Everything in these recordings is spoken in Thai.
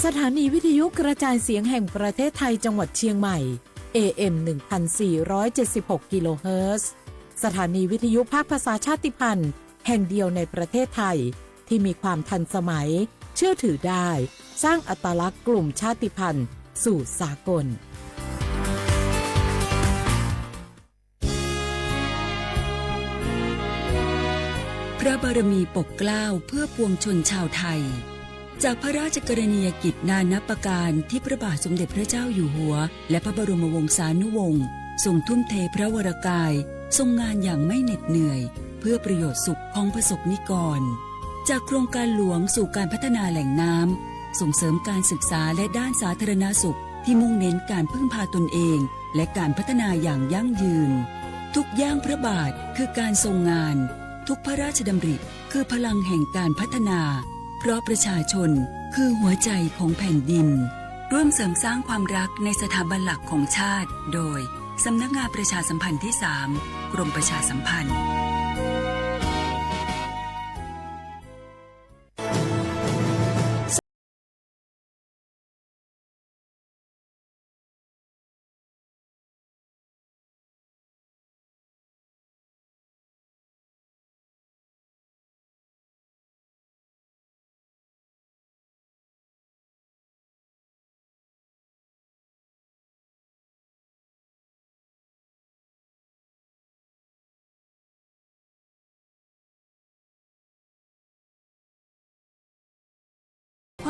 สถานีวิทยุกระจายเสียงแห่งประเทศไทยจังหวัดเชียงใหม่ AM 1476 กิโลเฮิรตซ์สถานีวิทยุภาคภาษาชาติพันธุ์แห่งเดียวในประเทศไทยที่มีความทันสมัยเชื่อถือได้สร้างอัตลักษณ์กลุ่มชาติพันธุ์สู่สากลพระบารมีปกเกล้าเพื่อปวงชนชาวไทยจากพระราชกรณียกิจนานับประการที่พระบาทสมเด็จพระเจ้าอยู่หัวและพระบรมวงศานุวงศ์ทรงทุ่มเทพระวรกายทรงงานอย่างไม่เหน็ดเหนื่อยเพื่อประโยชน์สุขของประสบนิกรจากโครงการหลวงสู่การพัฒนาแหล่งน้ำส่งเสริมการศึกษาและด้านสาธารณสุขที่มุ่งเน้นการพึ่งพาตนเองและการพัฒนาอย่างยั่งยืนทุกย่างพระบาทคือการทรงงานทุกพระราชดำริคือพลังแห่งการพัฒนาเพราะประชาชนคือหัวใจของแผ่นดินร่วมเสริมสร้างความรักในสถาบันหลักของชาติโดยสำนักงานประชาสัมพันธ์ที่ 3 กรมประชาสัมพันธ์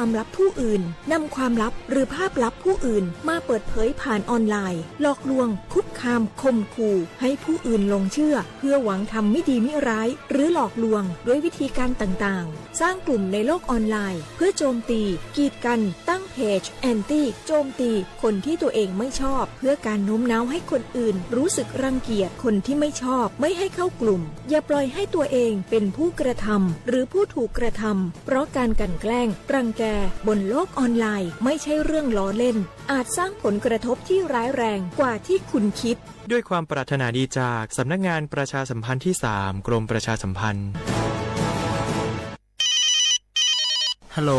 ความลับผู้อื่นนำความลับหรือภาพลับผู้อื่นมาเปิดเผยผ่านออนไลน์หลอกลวงคุกคามข่มขู่ให้ผู้อื่นหลงเชื่อเพื่อหวังทำไม่ดีไม่ร้ายหรือหลอกลวงด้วยวิธีการต่างๆสร้างกลุ่มในโลกออนไลน์เพื่อโจมตีกีดกันตั้งเพจแอนตี้โจมตีคนที่ตัวเองไม่ชอบเพื่อการโน้มน้าวให้คนอื่นรู้สึกรังเกียจคนที่ไม่ชอบไม่ให้เข้ากลุ่มอย่าปล่อยให้ตัวเองเป็นผู้กระทำหรือผู้ถูกกระทำเพราะการกลั่นแกล้งรังแกบนโลกออนไลน์ไม่ใช่เรื่องล้อเล่นอาจสร้างผลกระทบที่ร้ายแรงกว่าที่คุณคิดด้วยความปรารถนาดีจากสำนักงานประชาสัมพันธ์ที่ 3 กรมประชาสัมพันธ์ฮัลโหล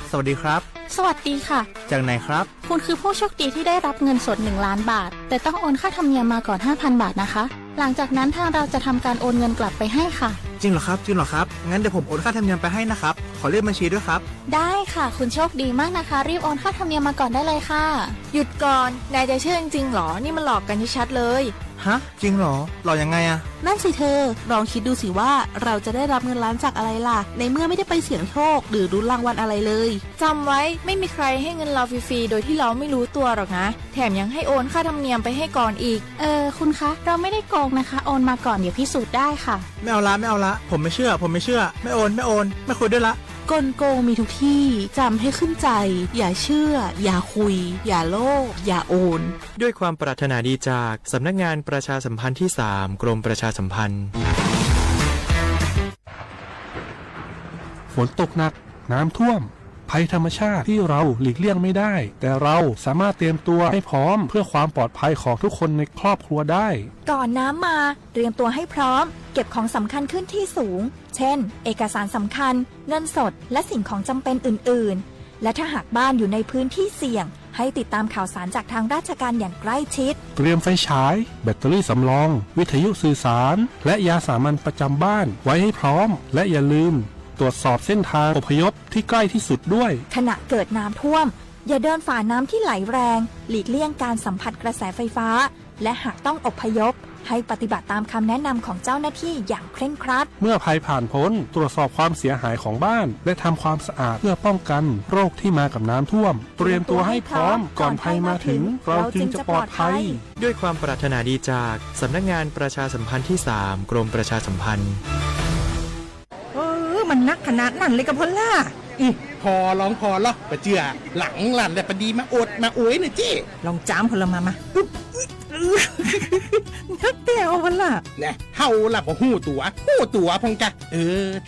สวัสดีครับสวัสดีค่ะจากไหนครับคุณคือผู้โชคดีที่ได้รับเงินสด1 ล้านบาทแต่ต้องโอนค่าธรรมเนียมมาก่อน 5,000 บาทนะคะหลังจากนั้นทางเราจะทำการโอนเงินกลับไปให้ค่ะจริงเหรอครับงั้นเดี๋ยวผมโอนค่าธรรมเนียมไปให้นะครับขอเลขบัญชีด้วยครับได้ค่ะคุณโชคดีมากนะคะรีบโอนค่าธรรมเนียมมาก่อนได้เลยค่ะหยุดก่อนนายจะเชื่อจริงๆหรอนี่มันหลอกกันชัดๆเลยฮะจริงเหรอหลอกยังไงอะนั่นสิเธอลองคิดดูสิว่าเราจะได้รับเงินล้านจากอะไรล่ะในเมื่อไม่ได้ไปเสี่ยงโชคหรือรุ้นรางวัลอะไรเลยจำไว้ไม่มีใครให้เงินเราฟรีๆโดยที่เราไม่รู้ตัวหรอกนะแถมยังให้โอนค่าธรรมเนียมไปให้ก่อนอีกคุณคะเราไม่ได้โกงนะคะโอนมาก่อนเดี๋ยวพิสูจน์ได้ค่ะไม่เอาละผมไม่เชื่อไม่โอนไม่คุยด้วยละกลโกงมีทุกที่จำให้ขึ้นใจอย่าเชื่ออย่าคุยอย่าโลภอย่าโอนด้วยความปรารถนาดีจากสำนักงานประชาสัมพันธ์ที่ 3 กรมประชาสัมพันธ์ฝนตกหนักน้ำท่วมภัยธรรมชาติที่เราหลีกเลี่ยงไม่ได้แต่เราสามารถเตรียมตัวให้พร้อมเพื่อความปลอดภัยของทุกคนในครอบครัวได้ก่อนน้ำมาเตรียมตัวให้พร้อมเก็บของสำคัญขึ้นที่สูงเช่นเอกสารสำคัญเงินสดและสิ่งของจำเป็นอื่นๆและถ้าหากบ้านอยู่ในพื้นที่เสี่ยงให้ติดตามข่าวสารจากทางราชการอย่างใกล้ชิดเตรียมไฟฉายแบตเตอรี่สำรองวิทยุสื่อสารและยาสามัญประจำบ้านไว้ให้พร้อมและอย่าลืมตรวจสอบเส้นทางอพยพที่ใกล้ที่สุดด้วยขณะเกิดน้ำท่วมอย่าเดินฝ่าน้ำที่ไหลแรงหลีกเลี่ยงการสัมผัสกระแสไฟฟ้าและหากต้องอพยพให้ปฏิบัติตามคำแนะนำของเจ้าหน้าที่อย่างเคร่งครัดเมื่อภัยผ่านพ้นตรวจสอบความเสียหายของบ้านและทำความสะอาดเพื่อป้องกันโรคที่มากับน้ำท่วมเตรียมตัวให้พร้อมก่อนภัยมาถึงเราจึงจะปลอดภัยด้วยความปรารถนาดีจากสำนักงานประชาสัมพันธ์ที่ 3 กรมประชาสัมพันธ์มันนักขนาดนั้นเลยกับพอล่าพอลองปะเจือหลังหลั่นแต่ปะดีมาอดมาอวยหน่อยจี้ลองจามพลมานักเตี้ยวพอล่าเนี่ยเฮาล่ะบ่หู้ตัวพงกะ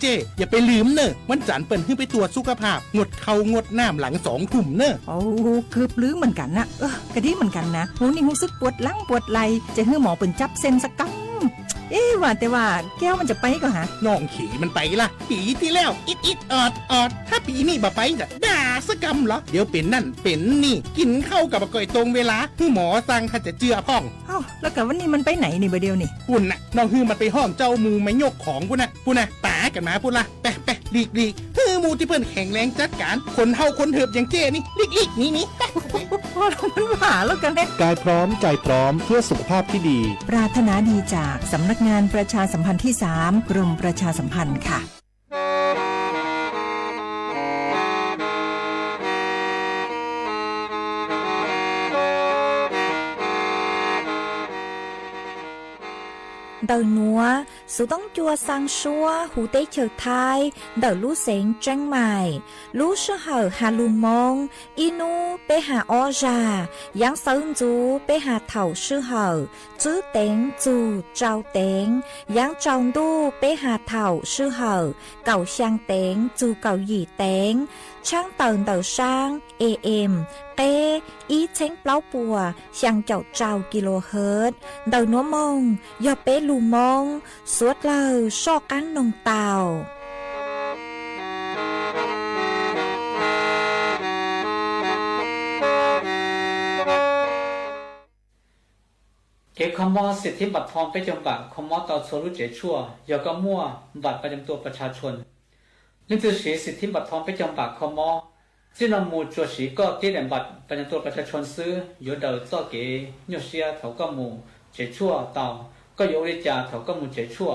เจ้อย่าไปลืมเนอะวันจันทร์เปิ้นขึ้นไปตรวจสุขภาพงดเขางดน้ำหลัง2 ทุ่มเนอะโอ้เกือบลืมเหมือนกันนะกะดีเหมือนกันนะหูนี่รู้สึกปวดหลังปวดไหล่จะให้หมอเปิ้นจับเส้นสักกำว่าแต่ว่าแก้วมันจะไปก็หาน้องขี่มันไปล่ะปีที่แล้วอิดออดถ้าปีนี้บ่ไปจะด่า สกรรมเหรอเดี๋ยวเป็นนั่นเป็นนี่กินเข้ากับก่อยตรงเวลาที่หมอสั่งถ้าจะเจือพ่อง เอ้าแล้วกับวันนี้มันไปไหนนี่บ่เดียวนี่ ปุ่นน่ะน้องฮือมันไปห้องเจ้ามูไม่ยกของปุ่นน่ะป๋ากันมาปุ่นละไปหลีกฮือมูที่เพิ่นแข็งแรงจัดการคนเฮาคนเถิบอย่างเจ้นี่หลีกนี่ พอมันหาแล้วกันเนี่ย กายพร้อมใจพร้อมเพื่อสุขภาพที่ดีปรารถนาดีจากสำนักงานประชาสัมพันธ์ที่ 3 กรมประชาสัมพันธ์ค่ะĐầu núa, số tông chua sang xua, hú tế chờ thai, đầu lũ xén trăng mài, lũ sơ hở hà lù mông, inu bê hà o già, giáng sơn chú bê hà thảo sư hở, chứ tên chú trao tên, giáng tròn đu bê hà thảo sư hở, cầu sang tên chú cầu dì tên, trang tờn đầu sang, AM, tê, ý chánh pláu bùa, sang chậu trao kHz, đầu núa mông, do bê lù mông, suốt lời so cán nông tàu. Cáiคำว่าสิทธิบัตรทองประจำบัตรคำว่าต่อสู้รู้เจชั่วยาก็มั่วบัตรประจำตัวประชาชนนั่นคือสิทธิบัตรทองประจำบัตรคำว่าที่นำมูจัวสีก็ที่แหลมบัตรประจำตัวประชาชนซื้ออยู่เดินต่อเก๋ยเสียเท่าก็มูเจชั่วเต่าก็อยู่ในจ่าเท่าก็มูเจชั่ว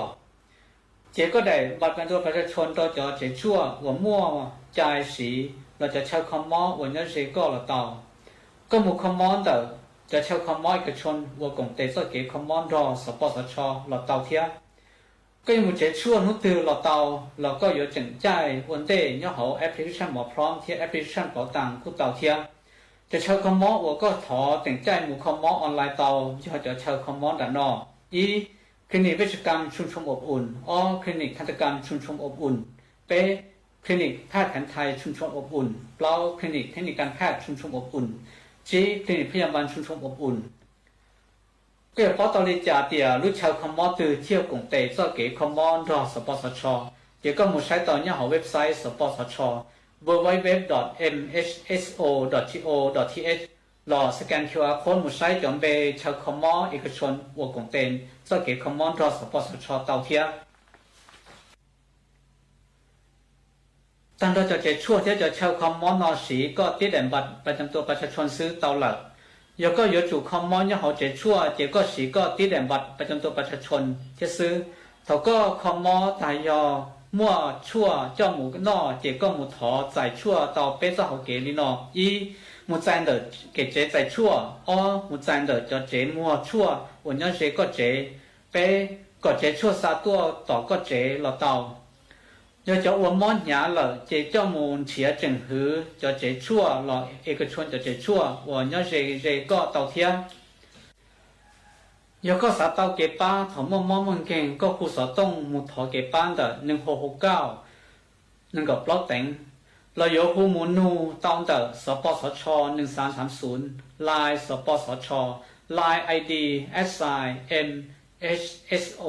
เจก็ได้บัตรประจำตัวประชาชนต่อจอเจชั่วหัวมั่วใจสีเราจะใช้คำว่าวันนี้เจก็ละเต่าก็มูคำว่าเดิมจะเช่าคอมมอนกับชนวัวกงเตสเก๋คอมมอนรอสปสชหลอดเตาเทียก็ยังมุ่งเจชั่วนุตือหลอดเตาเราก็อยู่จังใจวันเดย์ย่อเขาแอปพลิเคชันหมอพร้อมเทียแอปพลิเคชันเป๋าตังคู่เตาเทียจะเช่าคอมมอนวัวก็ถอแต่งใจหมู่คอมมอนออนไลน์เตาที่เขาจะเช่าคอมมอนด้านนอกอีคลินิกเวชกรรมชุมชนอบอุ่นอ๋อคลินิกทันตกรรมชุมชนอบอุ่นเป๊คลินิกแพทย์แผนไทยชุมชนอบอุ่นเปล่าคลินิกเทคนิคการแพทย์ชุมชนอบอุ่นจีคลินิกพยาบาลชุมชนอบอุ่นก็เพราะตอนนี้จ่าเตียรู้ชาวคอมมอนตือเที่ยวกงเตะเก๋คอมมอนรอสปสชเดี๋ยวก็มุ่งใช้ตอนนี้หาเว็บไซต์สปสช www.mhso.go.th รอสแกน QR code มุ่งใช้จอมเบชาวคอมมอนเอกชนวัวกงเตนเก๋คอมมอนรอสปสชเตาเทียตอนเราจะเจชั่วที่จะเช่าคอมมอนนอสีก็ติดแดนบัตรประจำตัวประชาชนซื้อเตาหลักแล้วก็อยู่จู่คอมมอนยังเขาเจชั่วเจก็สีก็ติดแดนบัตรประจำตัวประชาชนจะซื้อเขาก็คอมมอตายอมั่วชั่วเจ้าหมูนอเจก็หมูถอใส่ชั่วเตาเป๊ะเจ้าเขาเกลีนออีหมูใจเดอเกเจใส่ชั่วอ๋อหมูใจเดอจะเจมั่วชั่ววันนี้เจก็เจเป๊ะก็เจชั่วซาตัวต่อก็เจเราเตา要叫我们伢了，这叫我们企业整合，叫这错了，一个村叫这错，我要这个稻田，要个啥稻给班，他们跟个胡说东木头给班的，能好好搞，能够不等，เรา有户母奴当的สปสช1330 Line สปสช Line ID SIMHSO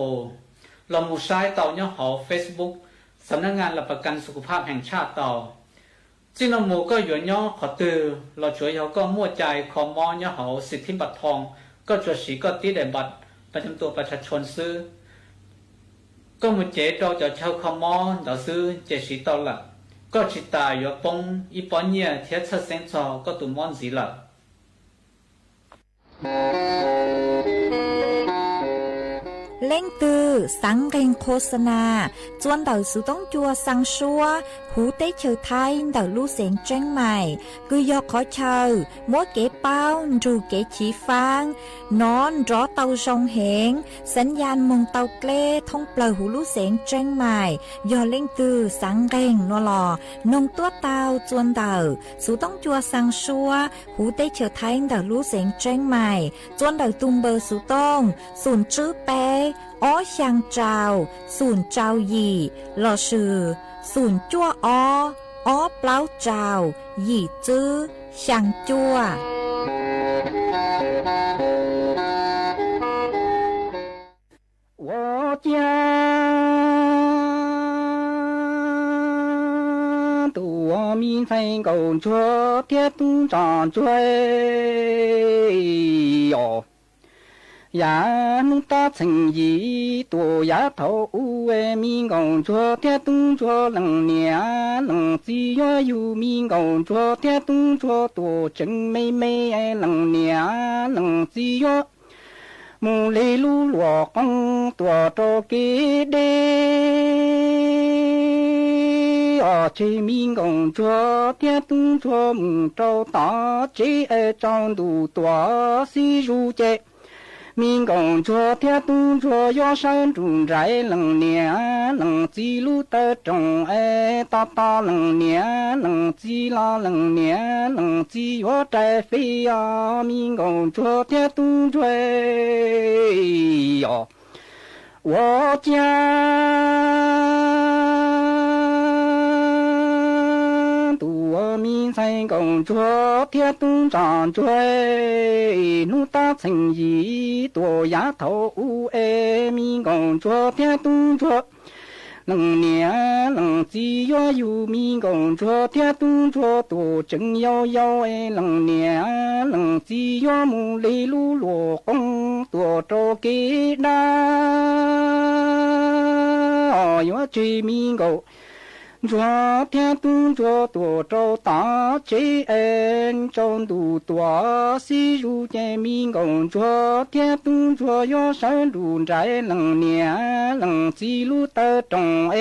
เราหมู่ใช้เตาเนี่ยหอ Facebookสำนักงานหลักประกันสุขภาพแห่งชาติต่อจินโมก็อยู่ย่อขอตือเราช่วยเขาก็มั่วใจคอมอย่อเขาสิทธิบัตรทองก็จดสีก็ติดแดบัตรประจำตัวประชาชนซื้อก็มุเจเราจะเช่าคอมเราซื้อเจสีต่อละก็จิตายอยู่ปงอีปอนเนี่ยเทียบเส้นจอก็ตุ่มมอนสีละเล่งตือสังเกงโฆษณาจวนเต่าสุต้องจัวสังชัวหูเต้เชอไทยเต่าลู่เสียงแจ้งใหม่คือยอขอเชอมัวเก๋เป้าจูเก๋ฉีฟางนอนรอเต่าทรงเหงสัญญาณมงเต่าเกล้ท่องเปล่าหูลู่เสียงแจ้งใหม่ยอเล่งตือสังเกงนัวหลอนงตัวเต่าจวนเต่าสุต้องจัวสังชัวหูเต้เชอไทยเต่าลู่เสียงแจ้งใหม่จวนเต่าตุงเบอร์สุต้องศูนย์จื้อเป้อ้อช่างเจ้าศูนย์เจ้าหยี่หล่อชื่อศูนย์จั่วอ้อเปล่าเจ้าหยี่จื้อช่างจั่ว我家多米民生工作铁东长追哟。呀，能达成一多呀头为民工作铁动作能量能只要有民工作铁动作多真美美能量能只要木雷路落光多着给的啊，这民工作铁动作木着大这张度多是如这。民工作铁动作要山中宅能量能记录的中大大能量能记拉能量能记要宅飞呀民工作铁动作哟我家多民生工作铁动长追努达成一多丫头民工作铁动作能量能只要有民工作铁动作多真要能量能只要木雷路落光多着给那要追民工昨天动作多着大这中度多是如见民工昨天动作要山路在能量能记录的中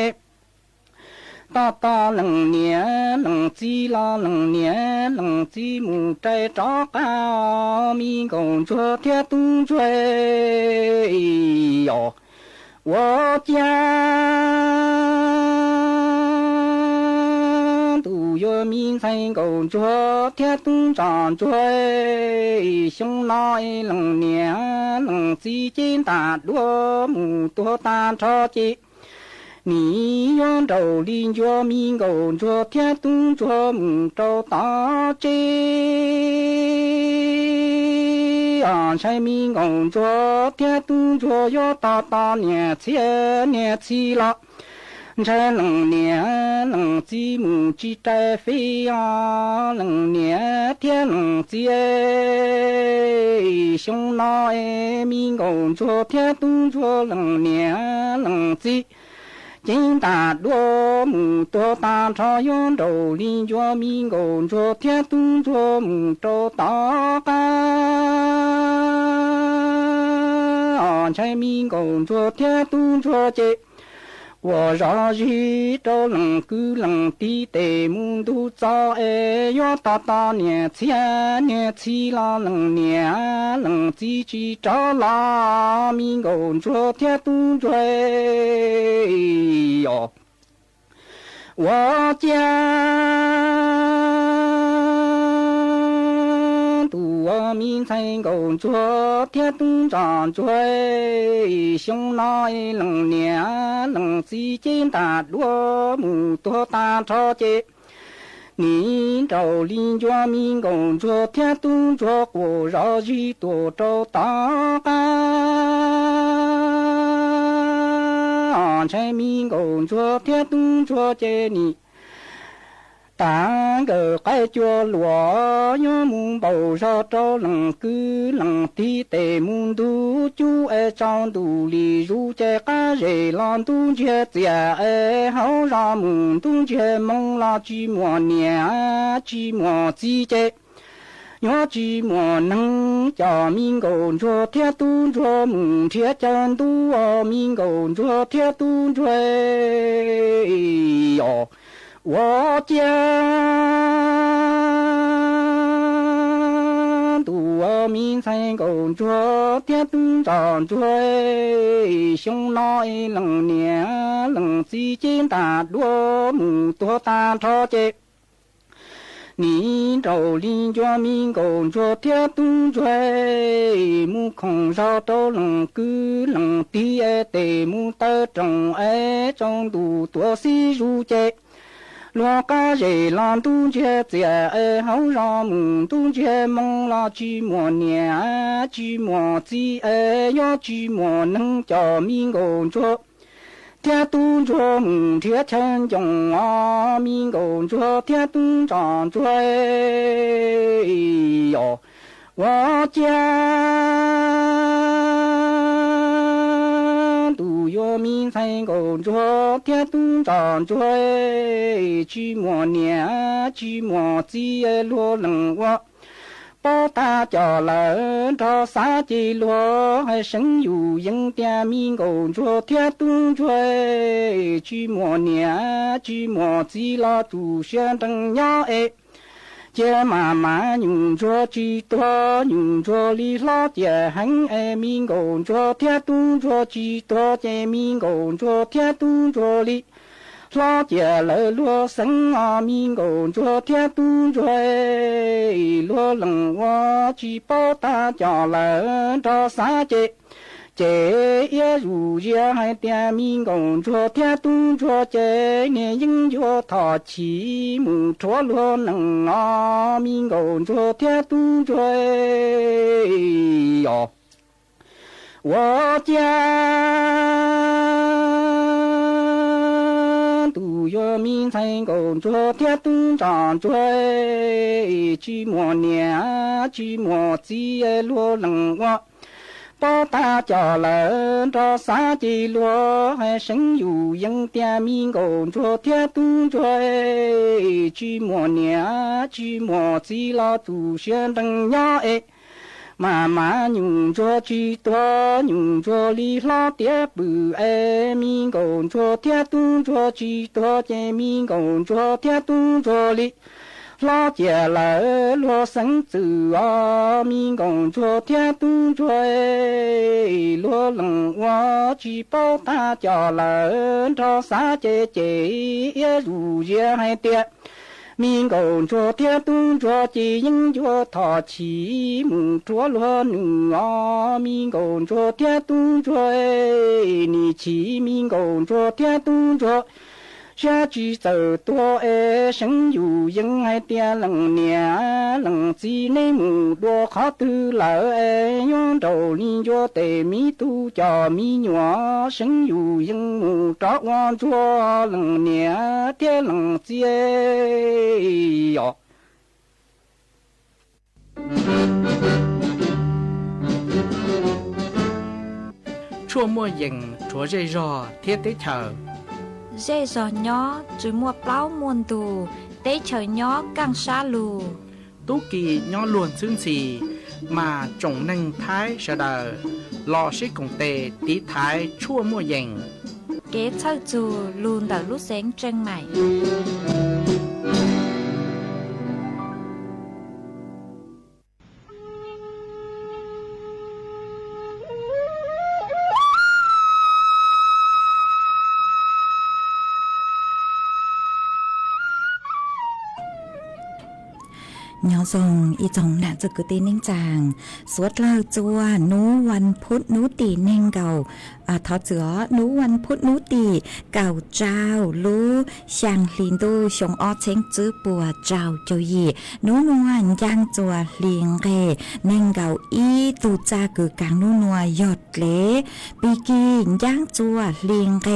大大能量能记拉能量能记木在找高民工昨天动作哟我家都有民生工作铁动长追胸脑能量能之间大多木多大超级你用着邻居民工作铁动作木着大街安全民工作铁动作要大大年起了才能年能积木积在飞呀能年天能积胸脑民工作铁动作能年能积金大多木多大朝用着邻居民工作铁动作木着大干安全民工作铁动作节我让日都能够能地的木都早要大大年起了能年能自己找拉民工作铁动作哟我家多民生工作铁动长追胸脑能量能之间大多木多大超级你找邻居民工作铁动作过绕日多找大干全民工作铁动作接你但个该角落用木包上找能够能地的木都就长度里如这个热浪冬节节好让木冬节梦了寂寞年寂寞季节要寂寞能叫民工作铁动作木铁战斗民工作铁动作哟我家多民生工作铁动长追胸脑能量能之间大多木多大超级你找邻居民工作铁动追木空上都能够能地的木的中度多是如这罗嘎热浪冬节节好让木冬节梦了寂寞年寂寞季要寂寞能叫民工作天都着母天成中啊，民工着天都长追哟，我家都有民成工着天都长追，去末年去末节落冷我。包大家人到三季落，还生有应点民工作天东追，去末年去末季了主选等鸟哎，这慢慢用着几多，用着里老点很哎，民工作天东着几多，这民工作天东着里。老姐来落生啊，民工作天都追，落冷我去报大家人到三节，这也如也还点民工作天都追，这年应着他起木着落冷啊，民工作天都追哟，我家。都有民成工作天东长追，去末年去末节落冷我，包大家人到三季落，还生有应点民工作天东追，去末年去末节了主选等鸟哎。慢慢用着几多，用着里老爹不爱民工作天东着几多，见民工作天东着里老姐来落生走啊，民工作天东追，落冷我去报大家人到三姐姐也如也还爹。民工作天东着基因着他起木着落女啊，民工作天东追，你起民工作天东着，下去走多哎，生有因还点冷年冷季内木多好多老哎，用头里着对米都叫米娘，生有因木着往着冷年天冷季哟。chua mua dừng chúa dây rò thiết tế chờ dây rò nhỏ chú mua plau muôn tù tế chờ nhỏ càng xa lù tú kỳ nhỏ luôn xương xì mà trồng nâng thái sợ đờ lò xích cùng tề tí thái chua mua dừng kế thơ dù luôn đỡ lúc sáng chân mày nhỏ dòng y dòng nạnจะเกิดนิ่งจางสวดเล่าจัวนูวันพุธนูตีเน่งเก่าทอเจือนูวันพุธนูตีเก่าเจ้ารู้ช่างลินดูชงอ้อเช้งจื้อปัวเจ้าเจ้ายีนูนวลย่างจัวเลียงเกเน่งเก่าอีตูจ้ากือกางนูนัวยอดเละปีกีย่างจัวเลียงเก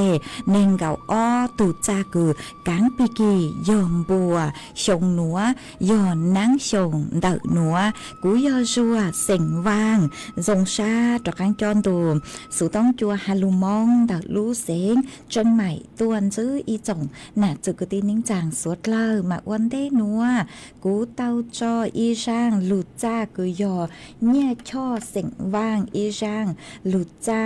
เน่งเก่าอ้อตูจ้ากือกางปีกียอมบัวชงหนัวยอนนังชงเดาหนัวกูยอจัวเสียงวางทรงชาตระกังจอนตูสุต้องจัวฮาลูมองเดาลู่เสียงจนใหม่ตัวนซื้ออีจงน่ะจุกตีนิ่งจางสวดเล่ามาวันได้หนัวกูเต้าจออีช่างหลุดจ้ากูยอเนี่ยช่อเสียงวางอีช่างหลุดจ้า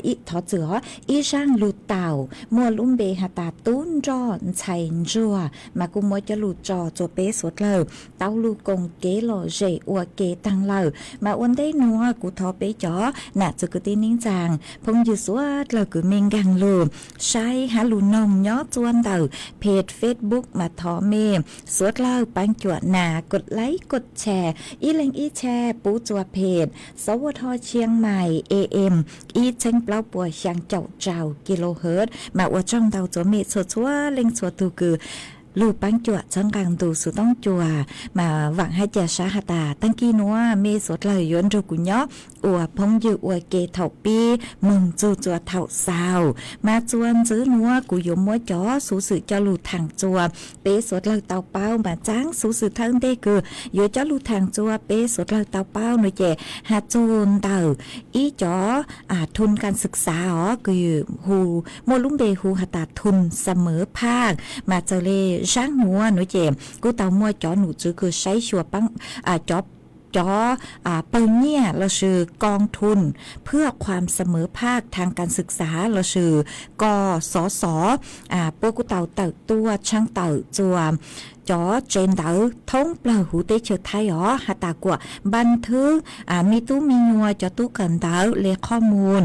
อีทอเจืออีช่างหลุดเต่ามัวลุ่มเบหาตาตุ้นจอชัยจัวมากูมัวจะหลุดจอจัวเป๊สวดเล่าเต้าลูกงเกโลเจอวเกตังเล่ามาวันได้นัวกูทอเป๊จอน่ะจุกตีนิ่งจางพงยืสวดเรากูเมงกังลูใช้ฮาลูนมย้อจวนเต่าเพจเฟซบุ๊กมาทอเมสวดเล่าปังจวดหนากดไลค์กดแชร์อีเล็งอีแชร์ปูจัวเพจสวทเชียงใหม่ AM อีเชงเปล่าปัวช่างเจ้ากิโลเฮิรตซ์มาว่าจ้องเต่าจัวเมสวดชัวเล็งสวดตูกือ ลูกปังจั่วจังกังตูสุต้องจั่วมาหวังให้เจาสาหตาตั้งกี้นัวเมสดเลยย้อนรูกุญยออัวพงยืออัวเกเถ่าปีมึงจูจั่วเถ่าสาวมาจวนซื้อนัวกูยมมัวจ๋อสูสื่อเจ้าลูทางจั่วเปสดเลยเตาเป้ามาจ้างสูสื่อทั้งเด้คืออยู่เจ้าลูทางจั่วเปสดเลยเตาเป้าหน่อยเจหาจูนเต่าอีจ๋อทุนการศึกษาคือฮูโมลุมเบฮูหตาทุนเสมอภาคมาเจเลช่างหัวหนูเจกูเตามัวจ๋อหนูจือคือใช้ชัวปังจ๋อเปิลเนี่ยเราชื่อกองทุนเพื่อความเสมอภาคทางการศึกษาเราชื่อกสสพวกกูเตาเติบตัวช่างเติบจัวจอเจนเตอท้องเปล่าหูเตเชไทยหาตากว่าบันทึกมีตู้มีงัวจอตู้กันเตอเลข้อมูล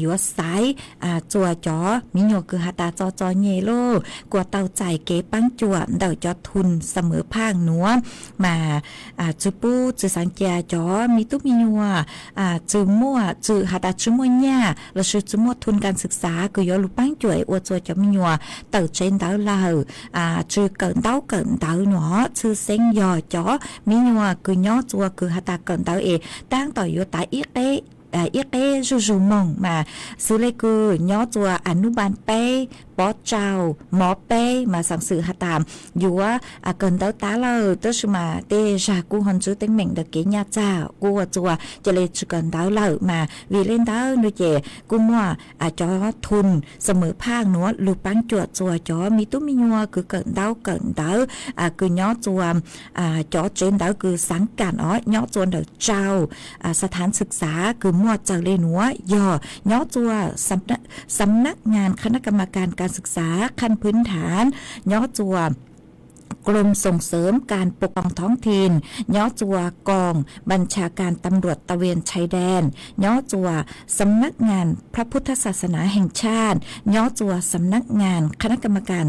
อยู่สายจัวจอมีงัวคือหาตาจอเยโลกว่าเตาใจเก๋ปังจวเดาจอทุนเสมอภาคหนัวมาจูปูจูสังเกตจอมีตู้มีงัวจูมั่วจูหาตาจูมั่วเนี่ยเราชื่อจูมั่วทุนการศึกษาคือยอลูปังจวยอวดจัวจอมีงัวเตาเจนเตอเราจูเกินเตาเกินเตาหนอชื่อเซ็งยอจ๋อมีนัวคือย้อจัวคือหาตาเกินเตาตั้งต่ออยู่ตาอีเกจูมงมาซื้อเลยคือย้อจัวอนุบาลเป้ปอเจ้าหมอเป้มาสั่งสื่อหาตามอยู่ว่าเกินเตาตาเราตัวสมาเตชากูฮันจื้อเต็งเหม่งเด็กเกียเจ้ากูจัวจะเลยจุกันเตาเรามาวีเล่นเตาโดยเจกูมัวจอทุนเสมอภาคหนัวลูปังจวดจัวจอมีตุ้มีนัวคือเกินเตาคือย้อจัวจอเจนเตาคือสังกัดย้อจวนเด็กเจ้าสถานศึกษาคือมัวเจ้าเลยหนัวย้อจัวสำนักงานคณะกรรมการการศึกษาขั้นพื้นฐานย้อจัวกรมส่งเสริมการปกครองท้องถิ่นย้อจัวกองบัญชาการตำรวจตระเวนชายแดนย้อจัวสำนักงานพระพุทธศาสนาแห่งชาติย้อจัวสำนักงานคณะกรรมการ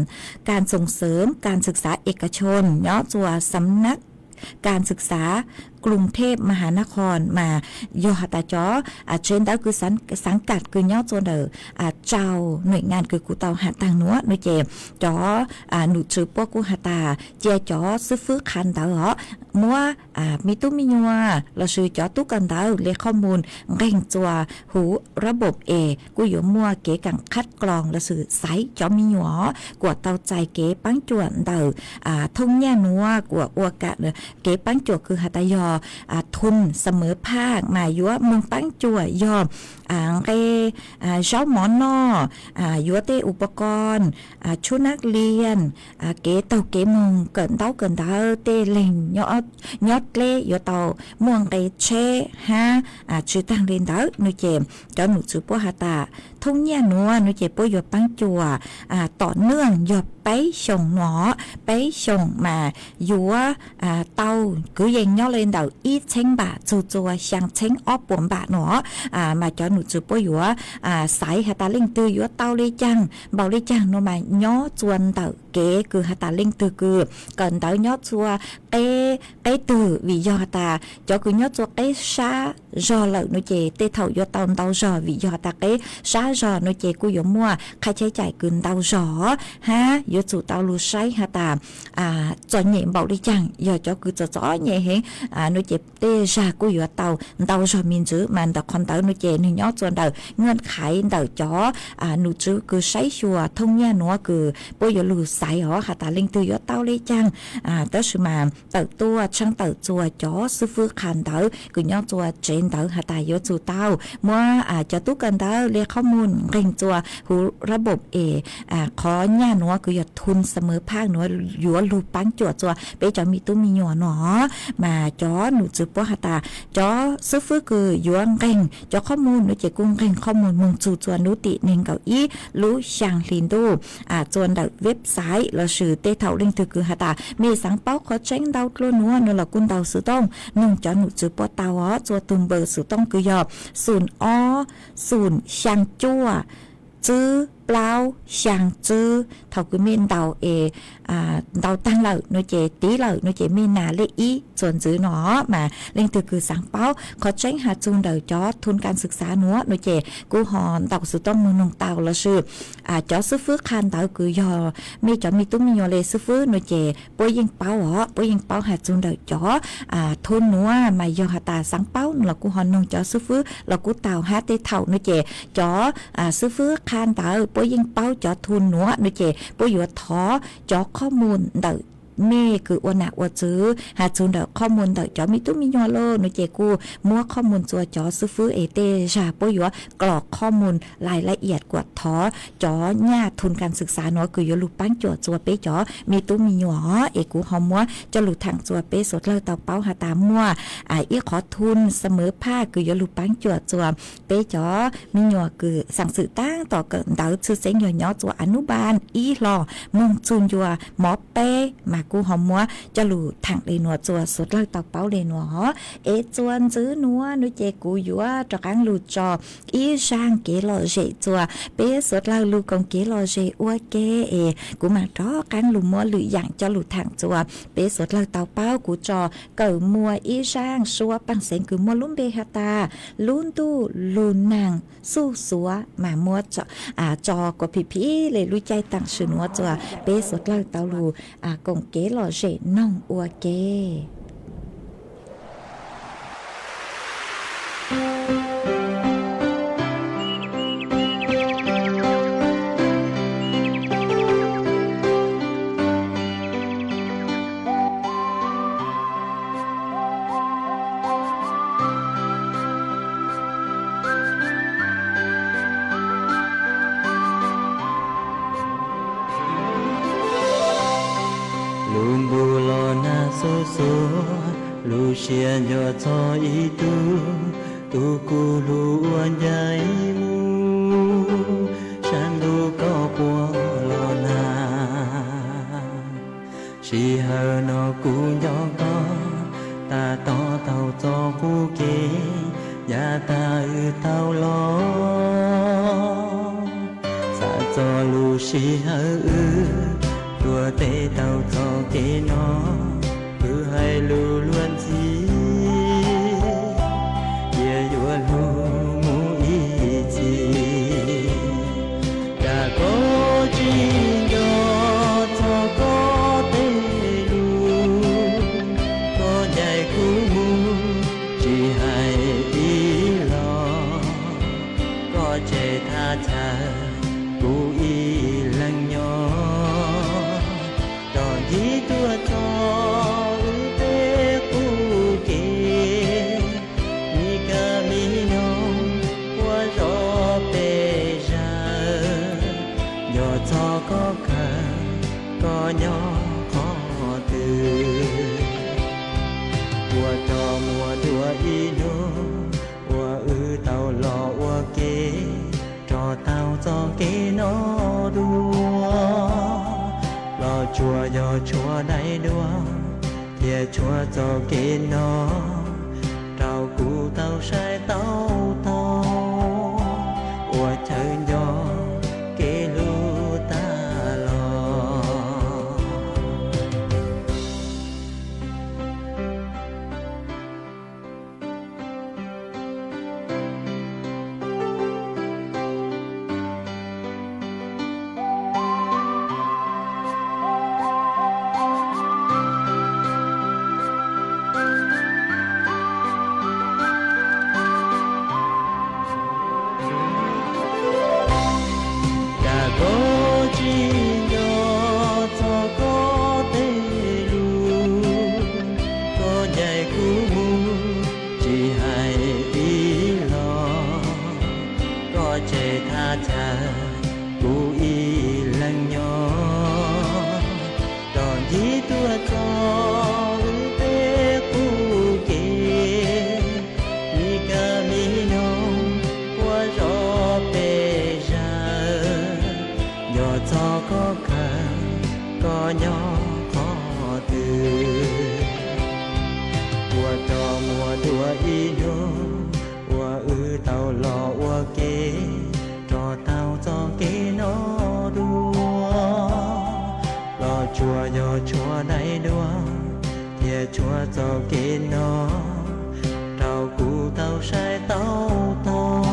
การส่งเสริมการศึกษาเอกชนย้อจัวสำนักการศึกษากรุงเทพมหานครมาโยหตาจอเชนดาคือสังกัดคือย้อจวนเดอเจ้าหน่วยงานคือกูเตาหาตังนัวหน่วยเจจอหนูชื่อพวกกูหาตาเจจอซื้อฟื้นคันเตามัวมีตู้มีนัวเราชื่อจอตู้กันเตาเลขข้อมูลเร่งจัวหูระบบกูอยู่มัวเก๋กังคัดกรองเราชื่อไซจอมีหัวกว่าเตาใจเก๋ปังจวนเตาทุ่งแย่นัวกว่าอวกาศเก๋ปังจวคือหาตายทุนเสมอภาคมายัวมึงปังจั่วยอมเช้าหมอนอยัวเตอุปกรณ์ชุดนักเรียนเก๋เตาเก๋มึงเกินเตาเตเล่งยอดเล่ยอเตาม่วงเกเช่ฮะชื่อตั้งเรียนเตาหนูเจมจอหนูชื่อปัวหาตาทุ่งเนี่ยนัวหนูเจปัวหยดปังจั่วต่อเนื่องหยดไปส่งหนอไปส่งมายัวเตาcứ dành nhau lên đầu ít chén bả chua chua sang chén óp bốn bả nữa mà cho nụ chụp bôi dũa sải hà ta lên từ dũa tao đi chăng bảo đi chăng nó mà nhó chuồn tàu kế cứ hà ta lên từ cứ cần tao nhó chua cái từ vì do hà ta cho cứ nhó chua cái xa do lợi nó chè tê thầu do tao giò vì do ta cái xa giò nó chè cô dũng mua khai trái chạy cứ tao giò ha do chủ tao lu say hà ta cho nhẹ bảo đi chăng giờ cho cứ cho nhẹ hẹn nó chè tê ra cô dũng tao giò miền chứ mà tao con tao nó chè nó nhó chuồn đầu ngân khải tao chó nụ chứ cứ say chùa thông nha nó cứ bây giờ lu say họ hà ta lên từ do tao đi chăng tới sự mà tao tua chăng tao chùa chó sư phước khăn tao cứ nhó chùa trên tao hà ta do chủ tao mua cho túกันตาเรียกข้อมูลเร่งตัวหูระบบขอหน้าหนัวคือหยดทุนเสมอภาคหนัวยัวลูปังจวดตัวไปจอมีตู้มีหนัวหนอมาจอหนูจือปัวหาตาจอซื้อฟื้นคือยัวเร่งจอข้อมูลหนูเจกุ้งเร่งข้อมูลมึงจูจวนนุติเน่งเก่าอี้รู้ช่างลินดูจวนดักเว็บไซต์เราสื่อเตเท่าเร่งคือหาตามีสังเป้าขอเจ้งดาวตัวนัวนั่นแหละกุนดาวสือต้องนุ่งจอหนูจือปัวตาวจัวตุมเบอร์สือต้องคือยอบศูนย์ช่างจั่วจื้อเป เปล่าช่างจื้อเท่าคือเมนเดาเดาตั้งเลยโนเจตีเลยโนเจเมนนาเลอีส่วนจื้อเนาะมาเล่นตือคือสังเป้าขอแจ้งหาจูนเดาจอทุนการศึกษาเนาะโนเจกูหอนเดาสุดต้องมือนงเตาละชื่อจอซื้อฟื้นคันเดาคือยอมีจอมีตุ้มมียอเลยซื้อฟื้นโนเจป่วยยิงเป้าป่วยยิงเป้าหาจูนเดาจอทุนนัวมายอหาตาสังเป้าเรากูหอนนงจอซื้อฟื้นเรากูเตาหาเตเท่าโนเจจอซื้อฟื้นคันเดาป่วยยิงเป้าจอทุนนัวโนเจป่วยอยู่ท้อจอข้อมูลเดาเมคืออวนักอวจื้อหาจูนเดอข้อมูลเดอจอมีตุ้มมียอโลโนเจกูมัวข้อมูลจัวจอซื้อฟื้อเอเตชาปยัวกรอกข้อมูลรายละเอียดกว่าท้อจอญาทุนการศึกษาเนาะคือยลูปั้นจัวจัวเปจอมีตุ้มมียอเอกูหอมมัวจะหลุดทางจัวเปสดเลเตาเป้าหาตามัวอีขอทุนเสมอภาคคือยลูปั้นจัวจัวเปจอมียอคือสั่งสื่อตั้งต่อเกิดเดาชื่อเสียงยอจัวอนุบาลอีหลอมุงจุนยัวหมอเป้มากูหอมมัวจะหลุดทางเลยหนัวจัวสดเลยเตาเป้าเลยหนัวเอจวนซื้อหนัวนุเจกูยัวจะกังหลุดจออีช่างเกลอเจจัวเป้สดเลยลูกของเกลอเจอ้วเกกูมาจ้อกังหลุมมัวหรืออย่างจะหลุดทางจัวเป้สดเลยเตาเป้ากูจอเกิดมัวอีช่างชัวปังเสียงคือมัวลุ่มเบฮตาลุ่นตู้ลุ่นนางสู้สัวมามัวจอกว่าพี่เลยรู้ใจต่างชื่อหนัวจัวเป้สดเลยเตาลูกงเกลอเจน้องอัวเกลูเชียนยอดซออีตูกูลูวันใหญ่มูฉันลูก็ปัวลอนาชีเฮนอกูยอก็ตาต่อเต่าจอกูเกยาตาเต่าลอสาจอลูชีเฮตัวเตเต่าจอเกนอคือให้ลูล้วนจีเยี่ยยัวลูมูอีจีกาโกจิโยทอโกเตลูก็ใหญ่กูมูจีให้อีลอก็เจท่าชากูอีลังยอตอนที่ตัวจอnhỏ khó từ mùa trò mùa đùa y nô mùa tàu lò ua kê trò tàu cho kê nó đua lò chùa giò chùa đáy đua thìa chùa cho kê nó trào cụ tàu sai tàu ua chơi gió kê lu chúa cho kế nó trao cụ tao sai tao tao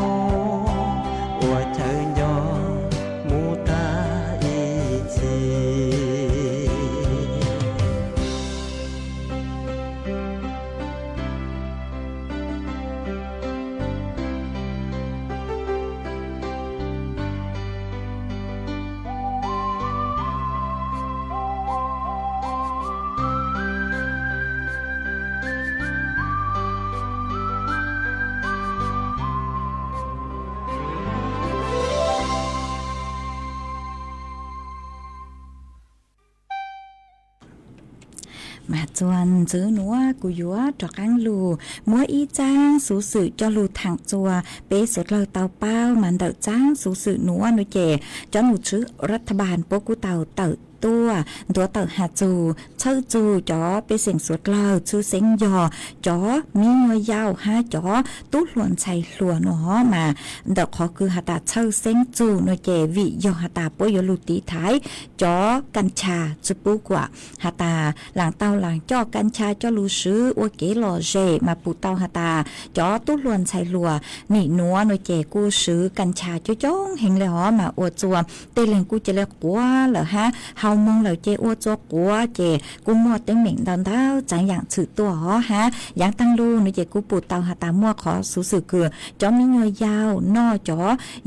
ua chơi nhỏ mu ta ý chi mà chuan giữ núa của dúa trọ căng lù múa y trang số sự cho lù thẳng chùa bế sốt lời tàu bao màn đợi trang số sự núa nói chè cho nụ chứรัฐบาลโปกูเต่าเต่าตัวเต่าหาจูเชิดจูจอเป็นเสียงสวดเราชื่อเสียงยอจอมีหน่วยยาวห้าจอตู้หลวนชัยหลวนหนอมาดอกขอคือหาตาเชิดเสียงจูหน่วยเจวิยอหาตาปอยลุตีท้ายจอกัญชาจุปูกว่าหาตาหลังเต่าหลังจอกัญชาจอลูซื้อโอเกลอเจมาปูเต่าหาตาจอตู้หลวนชัยหลัวนี่นัวหน่วยเจกูซื้อกัญชาจ้องเห็นเลยหอมาอวดจัวเตเลงกูจะเรียกกัวเหรอฮะเฮามองเราเจอ้วจกกัวเจกูมัวเต็งเหม่งดอนเท้าจังอย่างถือตัวหอฮะอย่างตั้งลูนเจกูปูเตาหาตามัวขอสูสื่อคือจอมีเงยยาวนอจอ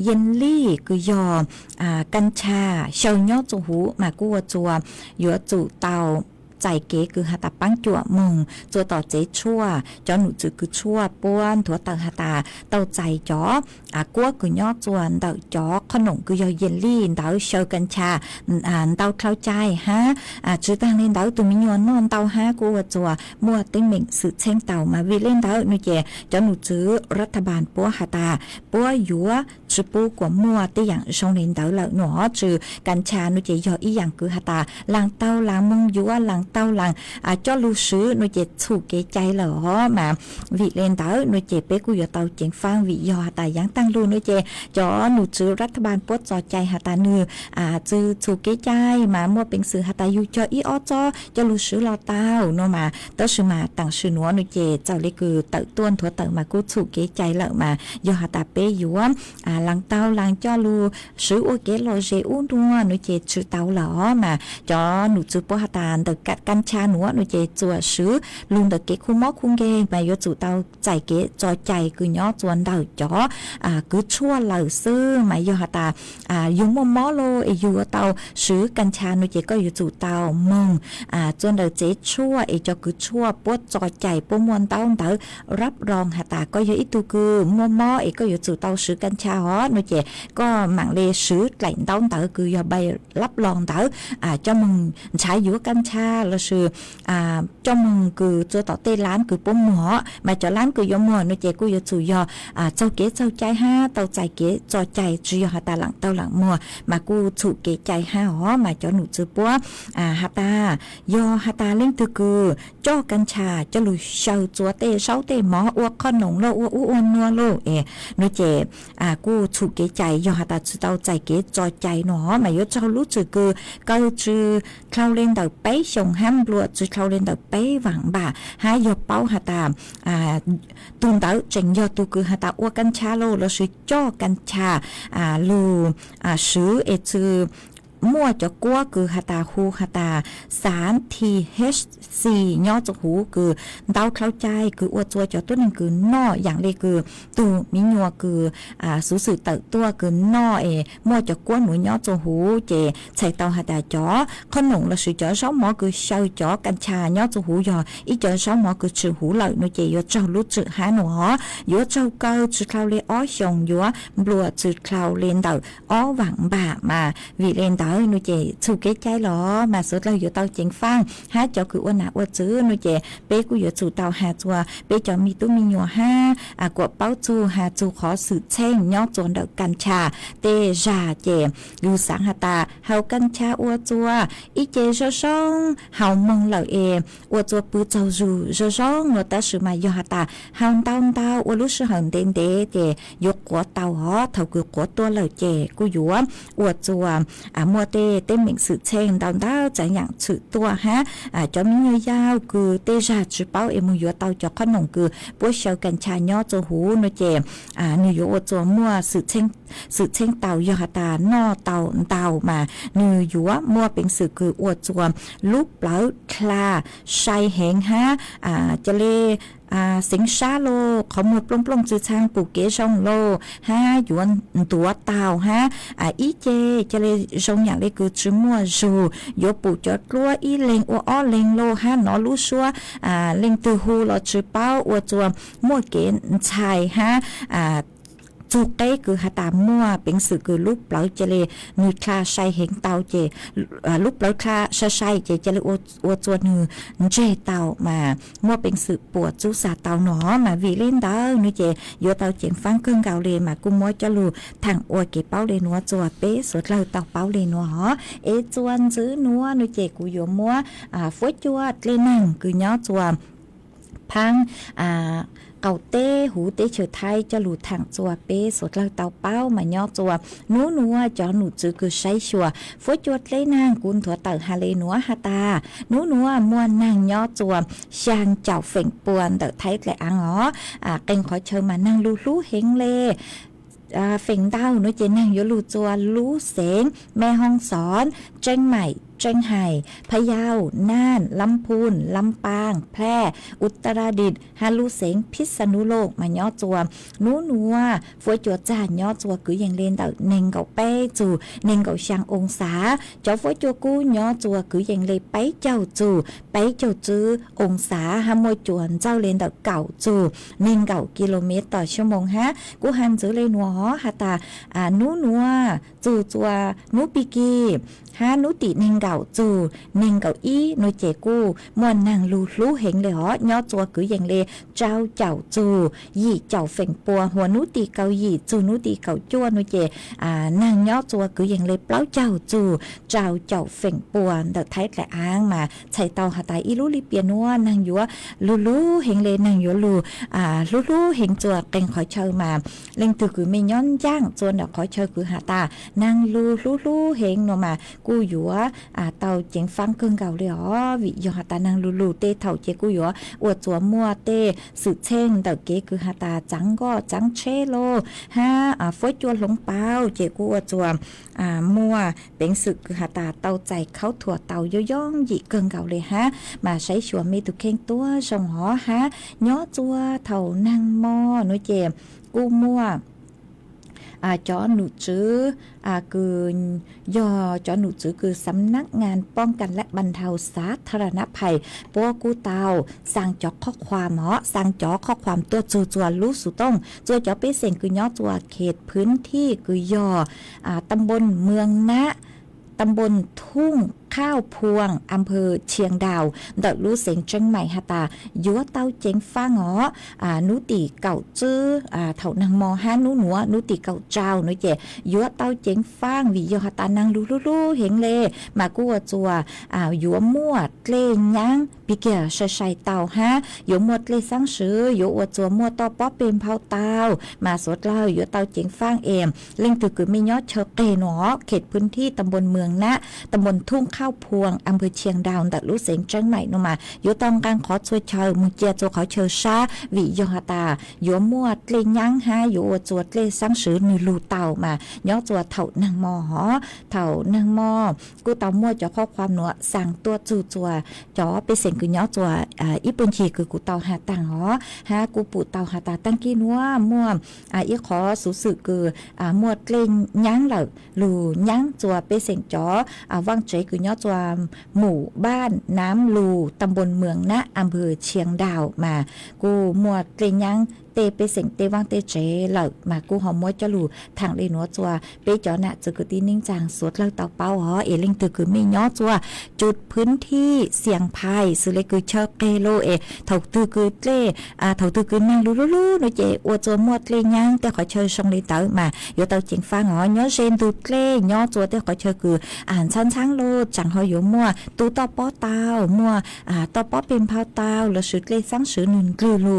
เย็นลี่คือยอกัญชาเชลยอจูหูมากูจัวยัวจูเตาใจเก๋คือหาตาปังจั่วมงจัวต่อเจชั่วจอหนูจือคือชั่วป้วนถั่วเตาหาตาเตาใจจอกัวคือยอจวนเตาจอขนมคือยอเยลลี่เตาเชลกัญชาเตาเข้าใจฮะจื้อตั้งเล่นเตาตุมิยอนนอนเตาฮะกัวจัวมัวเต็งเหม่งสืบเช่งเตามาวิเล่นเตาหนูเจจอหนูจื้อรัฐบาลปัวหาตาปัวยัวจื้อปูกว่ามัวตีอย่างชงเล่นเตาเหล่าหนอจื้อกัญชาหนูเจยออีอย่างคือหาตาล้างเตาล้างมงยัวล้างเต้าหลังcho lưu sứ nuôi chè chủ kế cháy lở mà vị lên tới nuôi chè bé cùi tàu chèn phang vị do tài giáng tăng lưu nuôi chè cho nụ sứรัฐบาลปวดจอใจหาตาเนื้อจือchủ kế cháy mà muaเป็นสื่อหาตาอยู่cho ý ó cho lưu sứ lo tao nó mà tới sự mà tặng sự nữa nuôi chè cháu lấy cứ tự tuôn thua tự mà cô chủ kế cháy lợ mà do hạt tà bé yếu lăng tao lăng cho lưu sứ ô kế lo dễ uống đua nuôi chè chữ tao lỡ mà cho nụ sứ bó hạt tà tự cắt căn cha nữa nuôi chè chùa sứ luôn được cái khu móc khung ghê mà do chủ tao chạy cái cho chạy cứ nhó chuồn đầu chó cứ chua lẩu sư mà do hạt tà dùng mò mó lô dù tao sứ căn cha nuôi chè có dù chủ tao mong chuồn đầu chế chua cho cứ chua bớt cho chạy bớt muôn tao taoรับรองหาตาก็อยู่อีตัวคือมัวมอก็อยู่จู่เตาซื้อกัญชาฮอนุเจก็หมั่งเลซื้อไหลเต้าเต๋อคืออย่าใบรับรองเต๋อcho mừngใช้อยู่กัญชาแล้วซื้อcho mừngคือตัวต่อเตล้านคือปุ่มหมอมาจะล้านคือยมัวนุเจกูอยู่จู่ยอเจ้าเก๋เจ้าใจห้าเต้าใจเก๋จอใจจู่ยอหาตาหลังเต้าหลังมัวมากูจู่เก๋ใจห้าฮอมาจะหนูจื้อปัวหาตายอหาตาเล่นตัวคือจ่อกัญชาจะลุยเช่าจัวเตเช่าเตหมออ้วกขนมโลอ้วนนัวโลนุเจกูถูกเกใจยอหาตาจุดเอาใจเกจอใจหนอมาเยอะเจ้ารู้จือคือก็จือเข้าเล่นเต่าเป๊ะส่งห้ามรัวจือเข้าเล่นเต่าเป๊ะหวังบ่าหายอเป้าหาตาตุนเต่าเจงยอตัวคือหาตาอ้วกกัญชาโลแล้วซื้อจ่อกัญชาลูซื้อจือมั่วจะกัวคือหาตาหูหาตาสาร THC ย่อจากหูคือเดาเข้าใจคืออวดจัวจะตัวนึงคือนออย่างเลยคือตูมีญัวคือสูสื่อเติบตัวคือนอมั่วจะกัวหนูย่อจากหูเจใส่เตาหาตาจ๋อขนมเราสื่อจ๋อซ้อมหมอคือเช่าจ๋อกัญชาย่อจากหูยออีจ๋อซ้อมหมอคือชื่อหูเหล่าหนูเจยอเจ้ารู้จื่อหาหนูยอเจ้าเกาจื่อเข้าเลยอ้อชงยัวบลัวจื่อเข้าเลนเต่าอ้อหวังบ่ามาวีเลนเต่านุเจถูกเกใจหรอมาสุดเราอยู่เตาเจงฟังหาจอคืออ้วนหนาอ้วนจื้อนุเจเป้กูอยู่จู่เตาหาจัวเป้จอมีตู้มีหยัวห้ากวดเป้าจูหาจูขอสืบเช่งย่อจวนเดกัญชาเตจาเจอยู่สังหตาเฮากัญชาอ้วนจัวอีเจโซซองเฮามงเหล่าอ้วนจัวปื้อเจ้าจูโซซองเราแต่สืบมายอหตาเฮาเตาอ้วนรู้สึกหันเด่นเดเจยกกัวเตาหอเท่าคือกวดตัวเหล่าเจกูอยู่อ้วนจัวมัว mua tê mình sự chen đào đào chẳng dạng sự tua ha cho mình như giao cứ tê ra chữ báo em mua vừa tàu cho con nồng cứ bữa sau cảnh trà nhỏ cho hú nó chè như vừa cho mua sự chen tàu do hà ta no tàu mà như vừa muaเป็นsự cứ vừa cho lúc lỡคลาใช้แหงฮะจะเลสิงชาโลขอมือปล้งๆจือช่างปูเกชงโลฮะหยวนตัวเต่าฮะอีเจจะเลยชงอย่างเลยคือจื้อมัวจูโยปูจอดกลัวอีเลงอ้อเลงโลฮะนอรู้ชัวเลงตือฮูรอจื้อเป้าอวจัวมัวเกนชายฮะจูเต้คือหาตามมั่วเป็นสื่อคือลูกเปล่าเจเลนูคลาใช้เห็นเตาเจลูกเปล่าคลาใช้เจเจเลอวจวนนือเจเตามามั่วเป็นสื่อปวดจูสาเตาหนอมาวีเล่นเตานูเจโยเตาเจียงฟังเครื่องเกาเลมากุมัวจะลูทางอวเก็บเป้าเลนัวจัวเป๊สดเราเตาเป้าเลนัวหอจวนซื้อนัวนูเจกูโยมัวฟวจวดเลนั่งคือย้อจัวพังเก่าเต้หูเต้เฉยไทยจะหลุดทางจัวเป้สดเราเตาเป้ามาย่อจัวนัวจอหนูจือคือใช้ชัวฟจวดเลยนางกุนถั่วเต่าฮาเลนัวฮาตานัวมวนนางย่อจัวช่างเจ้าเฝ่งปวนเตอไทยและอังอ๋อเก่งขอเชิญมานั่งลู่เฮงเลเฝ่งเต้านุเจนั่งยลู่จัวลู่เสงแม่ห้องสอนเจ้งใหม่เชียงไฮ้พะเยาน่านลำพูนลำปางแพร่อุตรดิตถ์ฮาลูเสงพิษณุโลกมาย่อจัวนัวฟวยจัวจ้าย่อจัวคือยังเล่นแต่เน่งเก่าเป้จูเน่งเก่าช่างองศาเจ้าฟวยจัวกูย่อจัวคือยังเลยไปเจ้าจูไปเจ้าจื้อองศาฮามวยจวนเจ้าเล่นแต่เก่าจูเน่งเก่ากิโลเมตรต่อชั่วโมงฮะกูหันจื้อเลยนัวฮอฮาตานัวจูจัวนูปิกีฮานุติเน่งเก่าจูเน่งเก่าอีโนเจกูมวนนางลู่เห็นเลยฮอย่อจัวคืออย่างเลยเจ้าจูยี่เจ้าเฝ่งปัวหัวนุติเก่ายี่จูนุติเก่าจัวโนเจนางย่อจัวคืออย่างเลยเปล่าเจ้าจูเจ้าเฝ่งปัวเด็กไทยและอ้างมาใช้เตาหาตายอีลุลิเปียนัวนางยัวลู่เห็นเลยนางยัวลู่เห็นจัวเก่งขอเชิญมาเล่งตือคือไม่ย้อนย่างจวนเด็กขอเชิญคือหาตานางลู่เห็นนัวมากูยัวเตาเจียงฟังเครื่องเก่าเลยอ๋อวิยอหาตานางลู่เตเถ่าเจกูยัวอวดจัวมัวเตสืบเช่งเด็กเก๋คือหาตาจังก็จังเชโลฮะฟอยจัวหลงเปาเจกูอวดจัวมัวเป็นสึกคือหาตาเตาใจเขาถั่วเตาย่องหยีเกิงเก่าเลยฮะมาใช้ชัวเมตุเข่งตัวชงหอฮะย่อจัวเถ่านางมอนุเจกูมัวจอหนูจื้อคือย่อจอหนูจื้อคือสำนักงานป้องกันและบรรเทาสาธารณภัยปัวกูเตาสร้างจอข้อความสร้างจอข้อความตัวจัวรู้สุต้องจัวจอเป้เสียงคือย่อจัวเขตพื้นที่คือย่อตำบลเมืองนะตำบลทุ่งข้าวพวงอำเภอเชียงดาวเดารู้เสียงเชียงใหม่ฮาตายัวเต้าเจงฟ้าหงอนุติเก่าจื้อเถ่านางมอฮานุติเก่าเจ้านุเจยัวเต้าเจงฟ้างวิยฮาตานางลู่เห็นเลยมากูจัวยัวมั่วเล่ยังปีเกียใช้เต่าฮะยัวมั่วเล่สังสือยัวจัวมั่วต่อป๊อเป็นเผาเต่ามาสดเล่ายัวเต้าเจงฟ้างเอ็มเล่งถือคือไม่ยอดเชเกหนอเขตพื้นที่ตำบลเมืองนะตำบลทุ่งข้าวพวงอำเภอเชียงดาวแต่รู้เสียงเชียงใหม่นมาอยู่ตองการขอช่วยเชิญมุเจียโจขอเชิญชาวิยฮาตาอยู่มั่วเล่ยังฮะอยู่จวดเล่สังสือนือลูเต่ามาย่อจวดเถ่านางมอหอเถ่านางมอกูเต่ามั่วจะข้อความหนัวสั่งตัวจัวจ่อไปเสียงคือย่อจัวอีปุ่นชีคือกูเต่าหาตังหอฮะกูปู่เต่าหาตาตั้งกี้นัวมั่วอีขอสุสึคือมั่วเล่ยังเหล่าลูยังจัวไปเสียงจ่อว่างใจคือย่อจัวหมู่บ้านน้ำลูตำบลเมืองนะอำเภอเชียงดาวมากูมัวเกรงยังเตไปเสียงเตวังเตเจเหล่ามากูหอมมวยจะลูทางเลยนัวจัวไปจอนะจะคือตีนิ่งจางสวดเล่าเตาเป้าหอเอลิงตือคือไม่ย่อจัวจุดพื้นที่เสียงพายสุเลยคือเชเกโลเถาตือคือเล่เถาตือคือนั่งลู่noเจอวจัวมัวเกรงยังแต่ขอเชิญชงเลยเตามาอยู่เตาเจียงฟ้าหอย่อเชนดูเล่ย่อจัวแต่ขอเชิญคือช้างโลจังหออยู่มัวตูต่อป้อเตามัวต่อป้อเป็นเผาเตาแล้วสือเล่สังสือหนึ่งกลือลู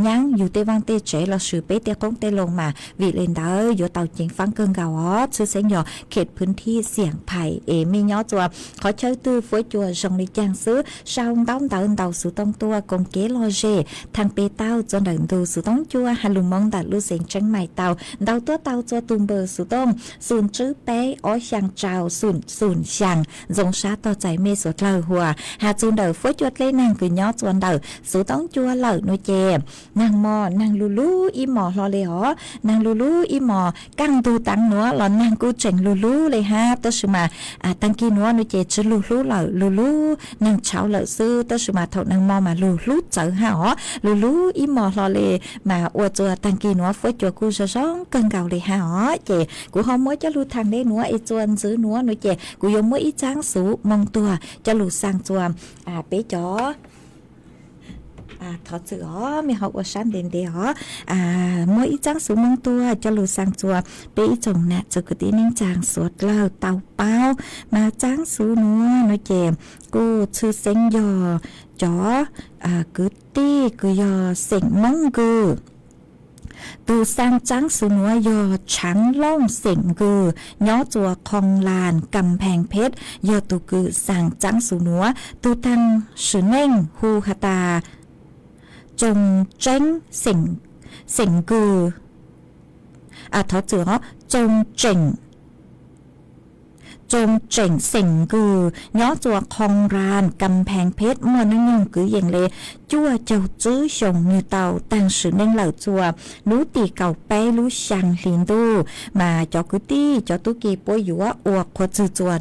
ยังอยู่เต tê vang tê chế là sự bế tê công tê lงมาvị lên đóอยู่เตาจิงฟังเกิงเก่าอ๋อชื่อเสียงหยอเขตพื้นที่เสียงไผ่ไม่ย่อจัวขอเชิญตื้อฝวยจัวจงในจางซื้อชาวต้องเดินสู่ต้องตัวกงเกลอเจทางเปเต้าจนเดินดูสู่ต้องจัวฮัลลุมองดัดลูเสียงจังใหม่เตาตัวเตาจัวตุมเบอร์สู่ต้องศูนย์จื้อเป๊อ้อยช่างเจ้าศูนย์ช่างจงชาต่อใจเมสดเลยหัวหาจูนเดอฝวยจัวเล่นนางคือย่อจวนเดอสู่ต้องจัวเหล่าโนเจนางมอนางลูลูอีหมอรอเลยอ๋อนางลูลูอีหมอกังดูตังเนาะหลอนนางกูเจ๋งลูลูเลยฮะตัวสมาตังกีนัวโนเจชื่อลูลูเหล่าลูลูนางเช้าเหล่าซื้อตัวสมาถกนางมอมาลูลูเจอฮะอ๋อลูลูอีหมอรอเลยมาอวดจัวตังกีนัวฝวยจัวกูจะซ้องเกินเก่าเลยฮะอ๋อเจกูหอมมวยจะลูทางได้นัวไอจวนซื้อนัวโนเจกูยมมวยอีจ้างสูมองตัวจะลูสร้างจัวเป๊ะจ๋อถอดเสื้อมีหอกว่าชั้นเด่นเดียวmỗi ít trắng số mông tua cho lù sang chùa để ít trồng nè cho cái tí nín chàng suốt lao tàu bao mà trắng số nữa nói chèm cô chưa sinh giò chó cứ tí cứ giò sinh mông cứ từ sang trắng số nữa giò trắng long sinh cứ nhó chùa khong làn cầm phèn phết giò tụ cứ sang trắng số nữa từ thằng sử nênh hu hà ta trồng tranh sỉnh cừ thọ chữ trồng chỉnh sỉnh cừ nhó chùa khong ràn cầm phèn phết mưa nó nhung cứ dành lệ chua châu chữ chồng như tàu tăng sự nên lẩu chùa nú tì cầu bé lú sang liền tu mà cho cứ ti cho tu kỳ bôi dúa uộc của chữ chùa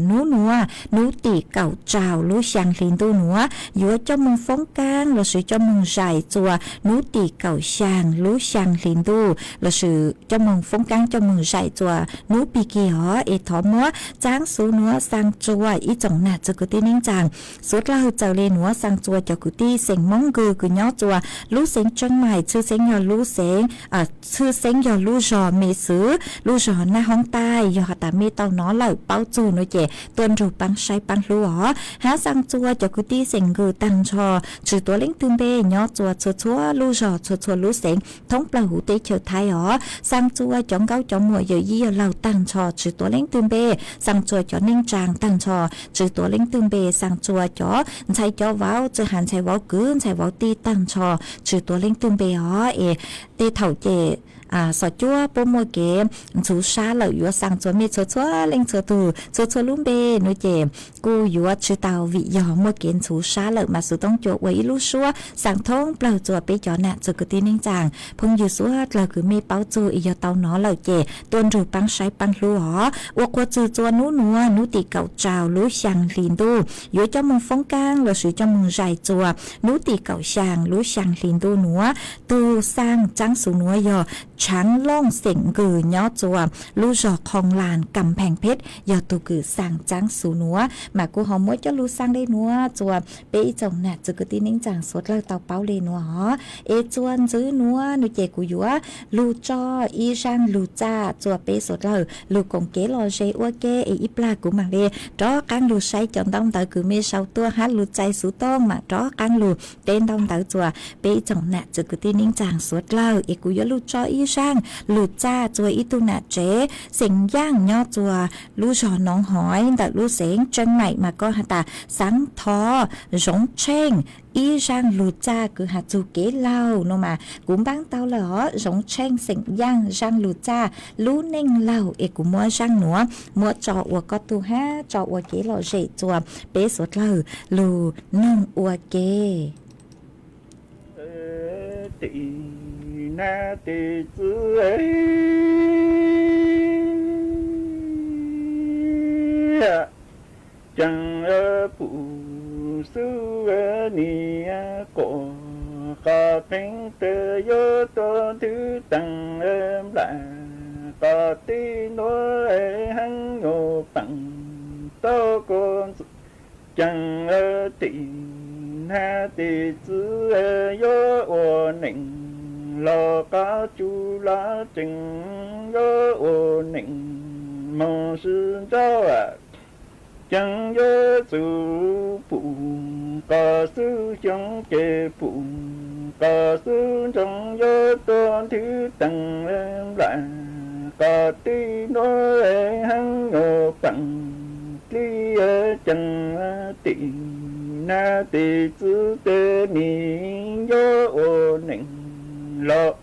nú tì cầu trào lú sang liền tu núa dúa cho mừng phóng can là sự cho mừng giải chùa nú tì cầu sang lú sang liền tu là sự cho mừng phóng can cho mừng giải chùa nú bì kỳ hó ê thó múa tráng số núa sang chùa ý chồng nạt cho cứ ti nín chàng số lao chào lên núa sang chùa cho cứ ti sành mong cứ nhó chùa lú sến chân mày chưa sến nhỏ lú sến chưa sến nhỏ lú giò mê sứ lú giò na hong tai giò ta mê tao nó lại bao chu nói chè tuần rồi băng say băng lú ó há sang chùa cho cứ ti sến gừ tăng cho trừตัวเล้งtương bê nhó chùa chùa lú giò chùa lú sến thống blau hủ tê chờ thái ó sang chùa chọn gáo chọn mùa giờ gì lâu tăng cho trừตัวเล้งtương bê sang chùa cho ninh tràng tăng cho trừตัวเล้งtương bê sang chùa cho chạy cho vào trừ hàn chạy vào cứ chạy vào ti tăng cho trừตัวเล้งtương bê ó tê thầu chè sọ chua bố môi kế chú xa lợi yếu sang chua mê chua lên chua lúm bê nói chè cô yếu chư tàu vị gió môi kế chú xa lợi mà sự tông chua quấy lú xua sang thông bờ chua bê chó nạ chua cứ tin ninh chàng phong yếu xua là cứ mê bao chua yếu tàu nó lợi chè tuôn rù băng say băng lú hó uộc qua chua nú tì cầu trào lú sang liền tu yếu cho mừng phong cang là sự cho mừng dài chua nú tì cầu sang lú sang liền tu núa tu sang trắng số núa yếu tráng long sỉnh cừ nhó chùa lú giò khong làn cầm phèn phết giờ tụ cử sang tráng số núa mà cô hò mỗi cho lú sang đây núa chùa bế chồng nè chữ cứ tin nín chàng suốt lời tàu báo lên núa hó chuan giữ núa núi chè của dúa lú cho y sang lú cha chùa bế suốt lời lú công kế lo dê ua kê ít pla của màng đê đó cán lú say chọn đông tới cứ mê sau tua hát lú chay sú tông mà đó cán lú tên đông tới chùa bế chồng nè chữ cứ tin nín chàng suốt lời của dúa lú cho y sang lù cha chùa ít tu nạt chế sinh giang nho chùa lú giò nón hỏi đặt lú sén chân mày mà có hạt ta sáng thò giống chen y sang lù cha cứ hạt chù kế lao nó mà cũng bán tao là họ giống chen sinh giang sang lù cha lú ninh lao cũng mua sang nữa mua trọ của có tu ha trọ của kế lò dễ chùa bé suốt lờ lù nông của kế na tê chư ấy chẳng phụ sư ni cổ có phèn tê yo to thứ tăng là có tí nói hăng ngô bằng to con chẳng tị na tê chư yo ô nịnh lo cá chú lá trình yo ô nịnh mong sư cháu chẳng yo sư phụ có sư chẳng kê phụ có xương trong gió tuôn thứ tầng lên lại có tí nói hắn ngộ bằng tí chân tì na tì chữ tê ni gió ô nịnh lộ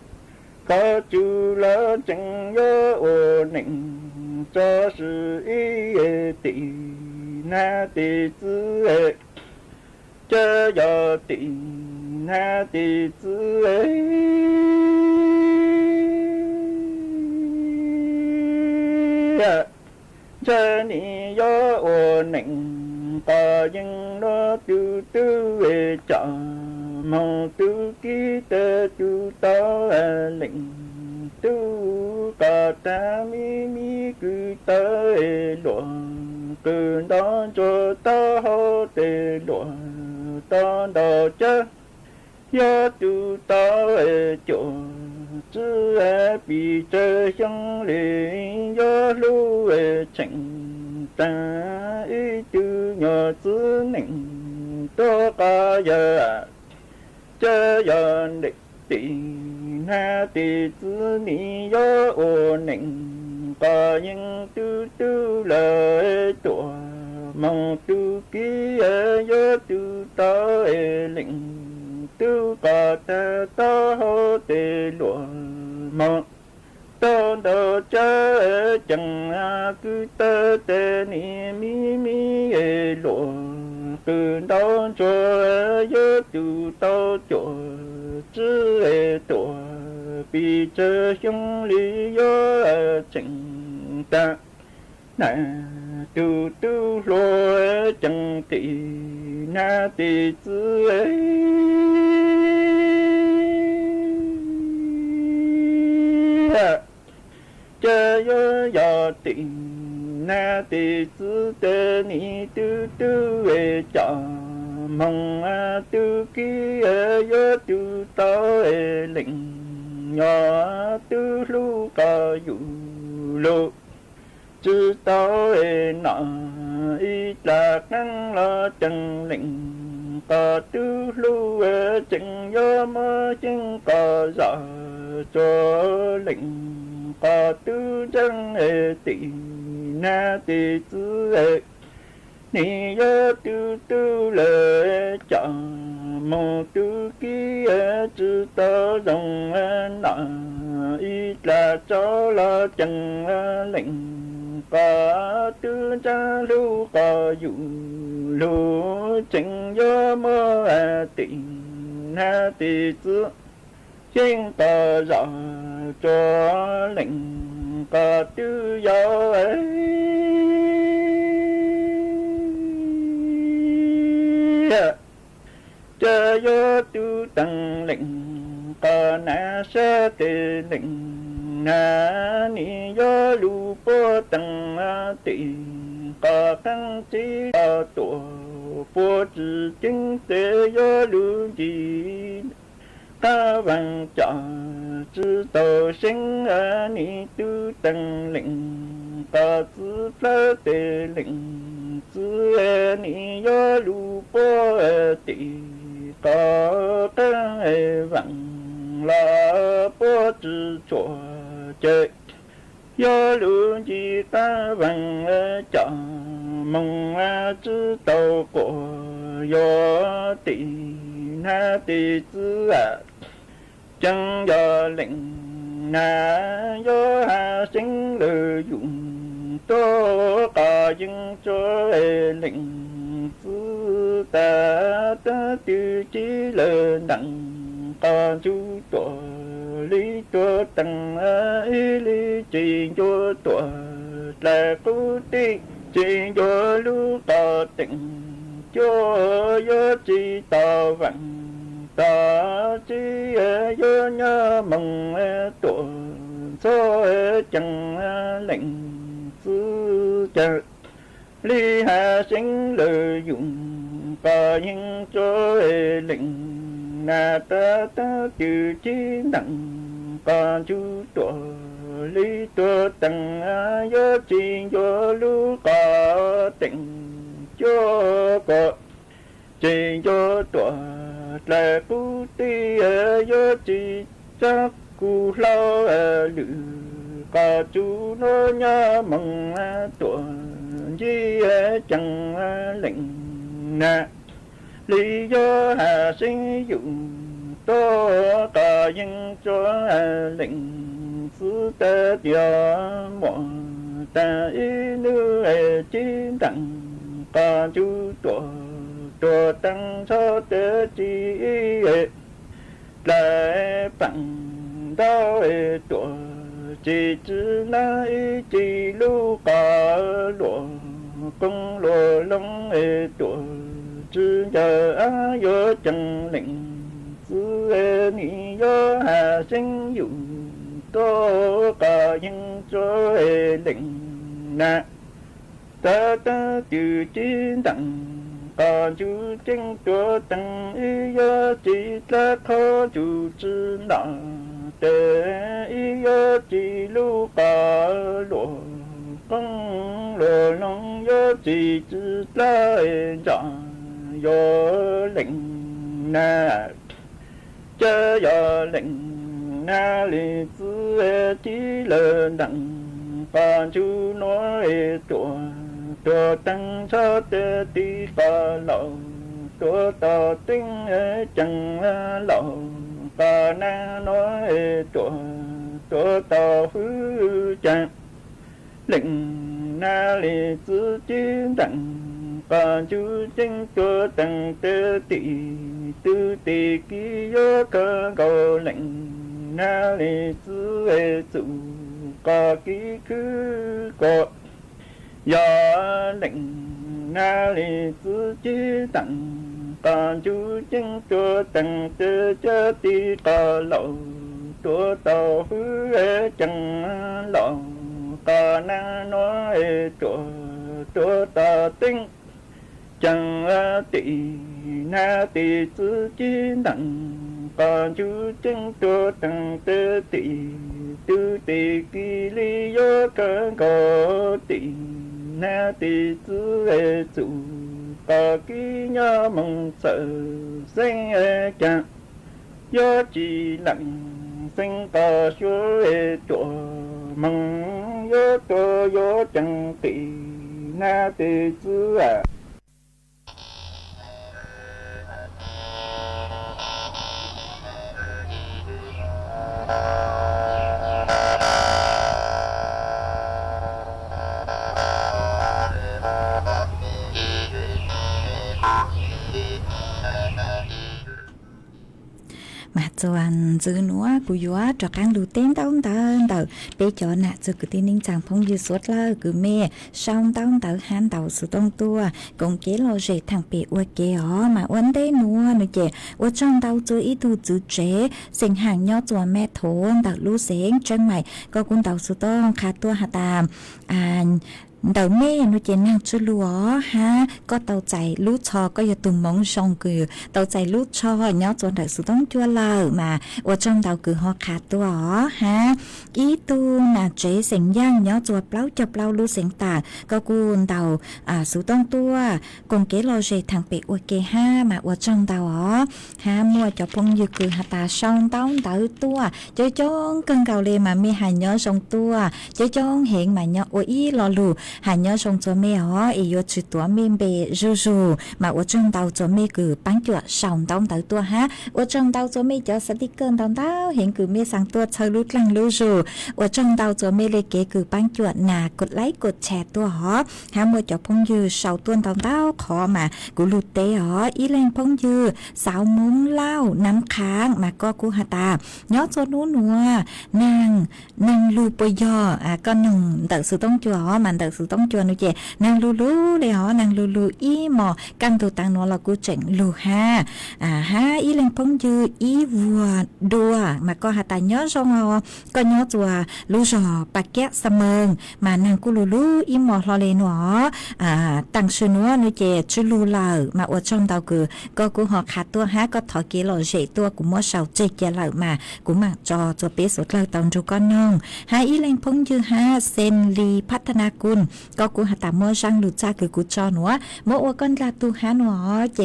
có chữ lá chẳng gió ô nịnh cho sự ý tì na tì chữ chớ gió tì na tì chữ chớ ni gió ô nịnh có những nó tư tư về chợ mong tư ký tơ tư tao lệnh tư có ta mi cứ tới lụa cứ đó cho ta hô tê lụa ta đó chứ do tư tao chỗ chứ bị chơi trong lì do lưu chẳng ta ý tư nhỏ tư nịnh tôi có giờ chớ giờ địch tì na tì tư ni gió ô nịnh có những tư tư lời tuổi mong tư ký gió tư tới lệnh tư có ta to hô tê lụa mong tôn đồ chớ chẳng cứ tơ tê ni mi lụa từ đó cho gió từ tao chỗ chứ tổ bị chớ trong lý gió chẳng ta nè từ từ lo chẳng tì na tì chứ chớ gió gió tì na tì chứ tê ni tư tư về chợ mong tư ký gió tư tao lệnh nhỏ tư lu có dụ lô chứ tao nọ ít là ngăn lo chẳng lệnh có tư lu chẳng gió mơ chẳng có gió cho lệnh có tư chẳng tì na tì chứ ni gió tư tư lệ chợ mong tư ký chữ tao dòng nọ ít là cho lo chẳng lệnh có tư cha lưu có dụ lưu chẳng gió mơ tình na tì chứ chính tao rõ cho lệnh có tư gió chớ gió tư tăng lệnh có na sơ tê lệnh na ni gió lưu bố tăng tì có căng chí có tổ bố trì chính tế gió lưu gì ta vàng trọ chữ tổ sinh ni tư tăng lệnh có chữ phá tê lệnh chữ ni gió lưu bố tì có tăng vàng là bố chữ chỗ chơi gió lưu gì ta vàng chọ mong chữ tàu cổ gió tì na tì chữ chẳng gió lệnh na gió hạ sinh lợi dụng tố có những chỗ lệnh chữ ta ta tư chí lơ nặng có chú tổ lý cho tăng ý lý chỉ cho tổ là cố tí chỉ cho lưu tỏ tình cho gió chỉ tỏ vặn tỏ chỉ gió nhớ mong tổ số chẳng lệnh sư chờ lý hạ sinh lợi dụng có những chỗ lệnh na ta ta chữ chí nặng con chú tổ lý tổ tăng gió chi gió lưu có tình cho có chỉ gió tổ là cú ti yo chỉ chắc cú lo lử cả chú nó nhớ mong tuổi gì chẳng lệnh nè lý do hà sinh dụng to cả những cho lệnh phứ ta giờ mọi ta ý nữ chiến đặng cả chú tuổi tăng cho tế chi lại bằng đó tuổi chỉ là chỉ lu cả lúa công lúa lông tuổi chứ giờ yo chẳng lệnh cứ ni yo hà sinh dụng to cả những cho lệnh nè ta từ chiến đặng còn chú chính cho tăng yo chỉ là khó chú chứ nào để yo chỉ lu cả lúa công lúa lông yo chỉ là chọn yo lệnh na chớ yo lệnh na li tư chỉ lơ đặng còn chú nói tuổi tăng cho tê tí cả lầu tuổi tao tính chẳng lầu cả na nói tuổi tao hư chẳng lệnh na li tư chiến đặng còn chú chính cho tăng tê tỷ tư tỷ ký yo cơ cầu lệnh na li tư chủ có ký cứ có do lệnh na li tư chí tặng còn chú chính cho tăng tê chớ tí có lậu chúa tàu hư chẳng lậu có na nói chúa tàu tính chẳng tỷ na tỷ tư chí đặng còn chú chính cho tăng tê tỷ tư tỷ kỳ lý yo cơ có tỷ na tỷ tư chủ có ký nhớ mong sợ sinh chẳng yo chỉ lặng sinh có số chỗ mong yo cho yo chẳng tỷ na tỷ tư mà chọn giữ núa của gió cho căng đủ tên tao bây giờ nè giờ cứ tin chẳng phong như suốt là cứ mê xong tao han tao sự tông tua cũng kế lo dễ thằng bị uất kế ó mà uất đây núa nữa chị uất trong tao chơi ít tu chữ chế sinh hàng nhót chùa mẹ thốn tao lú xén chân mày có con tao sự tông khá tua hà tàm đầu mê nó chỉ năng chú lúa ha có tàu chạy lút cho có giờ tụm móng song cừ tàu chạy lút cho nhớ cho đại sự tông chua lờ mà ở trong tàu cừ họ khát tua ha ý tu là chế sinh giang nhớ cho plau cho plau lút sinh tà có cuốn tàu sự tông tua cùng kế lo dễ thằng bị ok ha mà ở trong tàu ha mua cho phong như cừ hà ta song tao tua chơi chong cân cầu lê mà mê hà nhớ song tua chơi chong hiện mà nhớ ý lo lù hà nhớ xong cho mẹ họ ý yo chỉ tua miền bề rù mà ở trong tàu cho mẹ cứ bán chuột sòng tao tới tua ha ở trong tàu cho mẹ cho sticker tao hiện cứ mẹ sang tua chơi lút lăng lú rù ở trong tàu cho mẹ lấy kế cứ bán chuột nà cột like cột share tua họ ha mua cho phong dư sầu tuôn tao khó mà cứ lút té họ ý lên phong dư sáo múng lao nắm kháng mà có cú hà ta nhớ cho nú nùa nàng lu bơi giò con nừng tự sự tông chùa mà tự sự tông chùa nữa chị nàng lu để họ nàng lu ý mò căn tu tăng nó là cú chỉnh lu ha ha ý lên phong dư ý vừa đùa mà có hà ta nhớ xong họ có nhớ chùa lu giò bạc két sa mơn mà nàng cú lu ý mò lo lên nó tăng sự nữa chị chú lu lờ mà ở trong tàu cứ có cú họ khát tua ha có thọ kia lo dễ tua của mua sầu chơi kia lợ mà cũng mặc cho bé sốt lợ tàu chú con nông ha ý lên phong dư ha sen li พัฒนากุล ก็กูหาตามมัวช่างหลุดจ้าคือกูจอหนัวมัวอวก้อนกาตูฮะหนัวเจ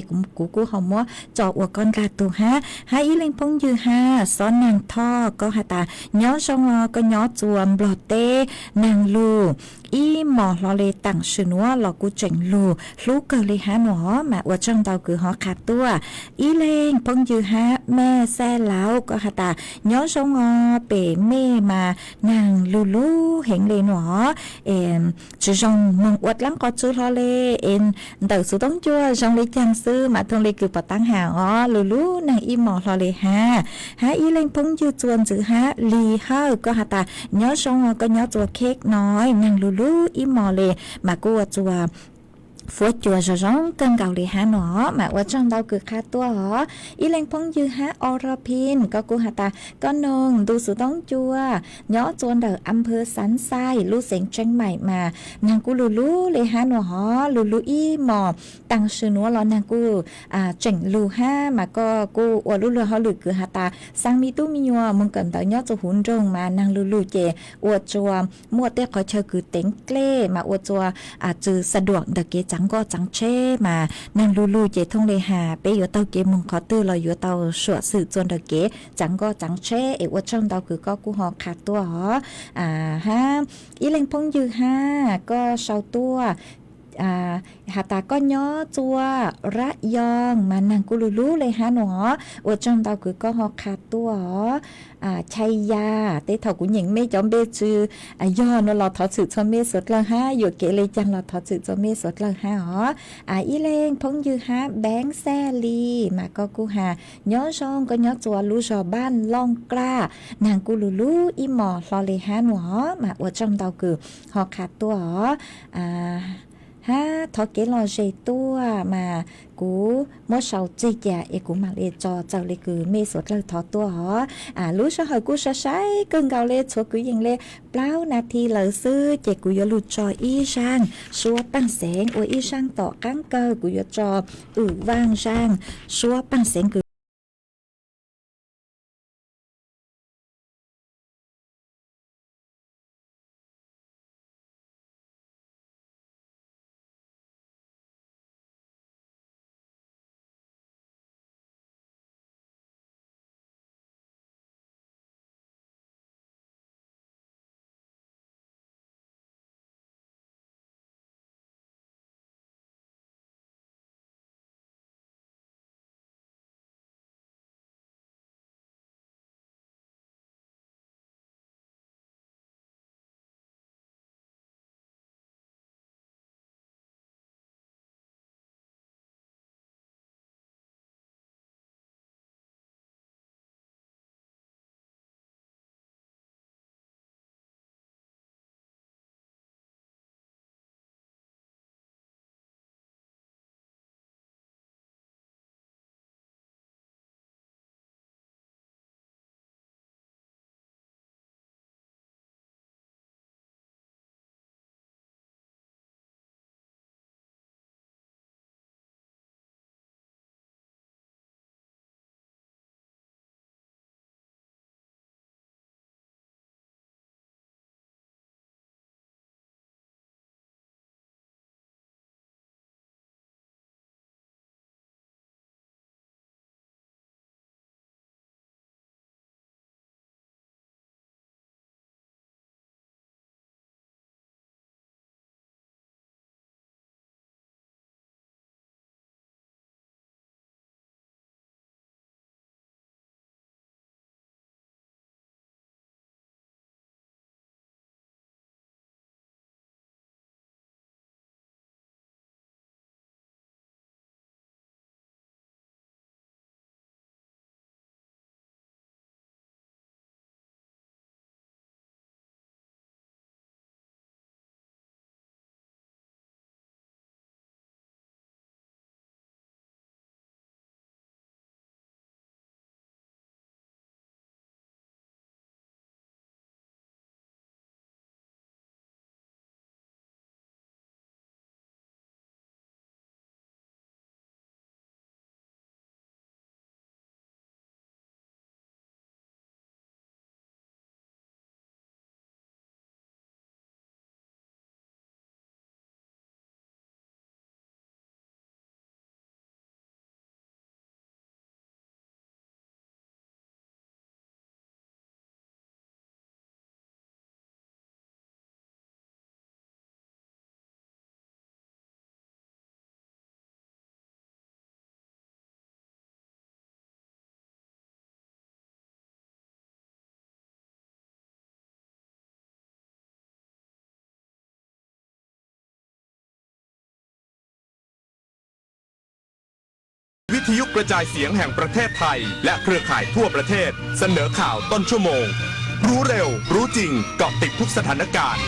กูหอมมัวจออวก้อนกาตูฮะหาอีเล็งพงยือฮะซ้อนนางท่อก็หาตาย้อชงก็ย้อจวมบลอเต้นางลูอีหมอลอเลตั้งชื่อนัวหลอกกูเจ๋งลูกเกเลยฮะหนอมาอวจังเตาคือหอขาดตัวอีเลงพงยือฮะแม่แซ่เล้าก็หาตาย้อชงเป๋เม่มานางลูเห็นเลยหนอชื่อจงมงอวดล้ำก็ชื่อลอเลเต๋อสุต้องจัวจงเลยจังซื้อมาทงเลยคือปะตั้งหาลูนางอีหมอลอเลฮะอีเลงพงยือจวนจือฮะลีเฮาก็หาตาย้อชงก็ย้อจัวเค้กน้อยนางลูอีหมอเลยมากูจัวฟัวจัวจะร้องเกินเก่าเลยฮะหนอมาว่าจังเดาคือค่าตัวหรออีเล็งพงยือฮะอรพินก็กูหาตาก็นงดูสุต้องจัวย้อจวนเดออำเภอสันทรายลู่เสียงเชียงใหม่มานางกูลูเลยฮะหนอลูอีหมอตั้งชื่อหนัวหรอนางกูเจ๋งลูฮะมาก็กูอวดลูเขาหรือคือหาตาสังมีตู้มียัวมึงเกินต่อย้อจะหุ่นจงมานางลูเจอวดจัวมัวเตะขอเชอคือเต็งเกล้มาอวดจัวจือสะดวกเดเกจังก็จังเช่มานางลูเจทงเลยหาไปอยู่เตาเกมึงขอตื้อลอยอยู่เตาสวดสื่อจนเดเกจังก็จังเช่ว่าช่องเตาคือก็กูหอขาดตัวหรอฮะอีเล็งพงยือฮะก็เชาตัวหาตาก็ย้อจัวระยองมานางกุลูเลยฮะหนอว่าจังเตาคือก็หอขาดตัวชัยยาเต้เถากุหญิงไม่จอมเบจือย่อนเราถอดสื่อจอมเมสดละฮะอยู่เกเลยจังเราถอดสื่อจอมเมสดละฮะอีเลงพงยือฮะแบงแซลีมาก็กูหาย้อช่องก็ย้อจัวลูชอบ้านล่องกล้านางกุลูอีหมอลอเลยฮะหนอมาว่าจังเตาคือหอขาดตัวทอเกลอเจตัวมากูมอชาวจีแกกูมาเลจอเจ้าเลยคือเมสดเลยทอตัวรู้ชะหอยกูใช้กึ่งเกาเลชัวกูยิงเลเปล่านาทีเลยซื้อเจกูยลุจออีช่างชัวปั้งแสงอีช่างต่อกั้งเกอกูยจอว่างช่างชัวปั้งแสงกู วิทยุกระจายเสียงแห่งประเทศไทยและเครือข่ายทั่วประเทศเสนอข่าวต้นชั่วโมงรู้เร็วรู้จริงเกาะติดทุกสถานการณ์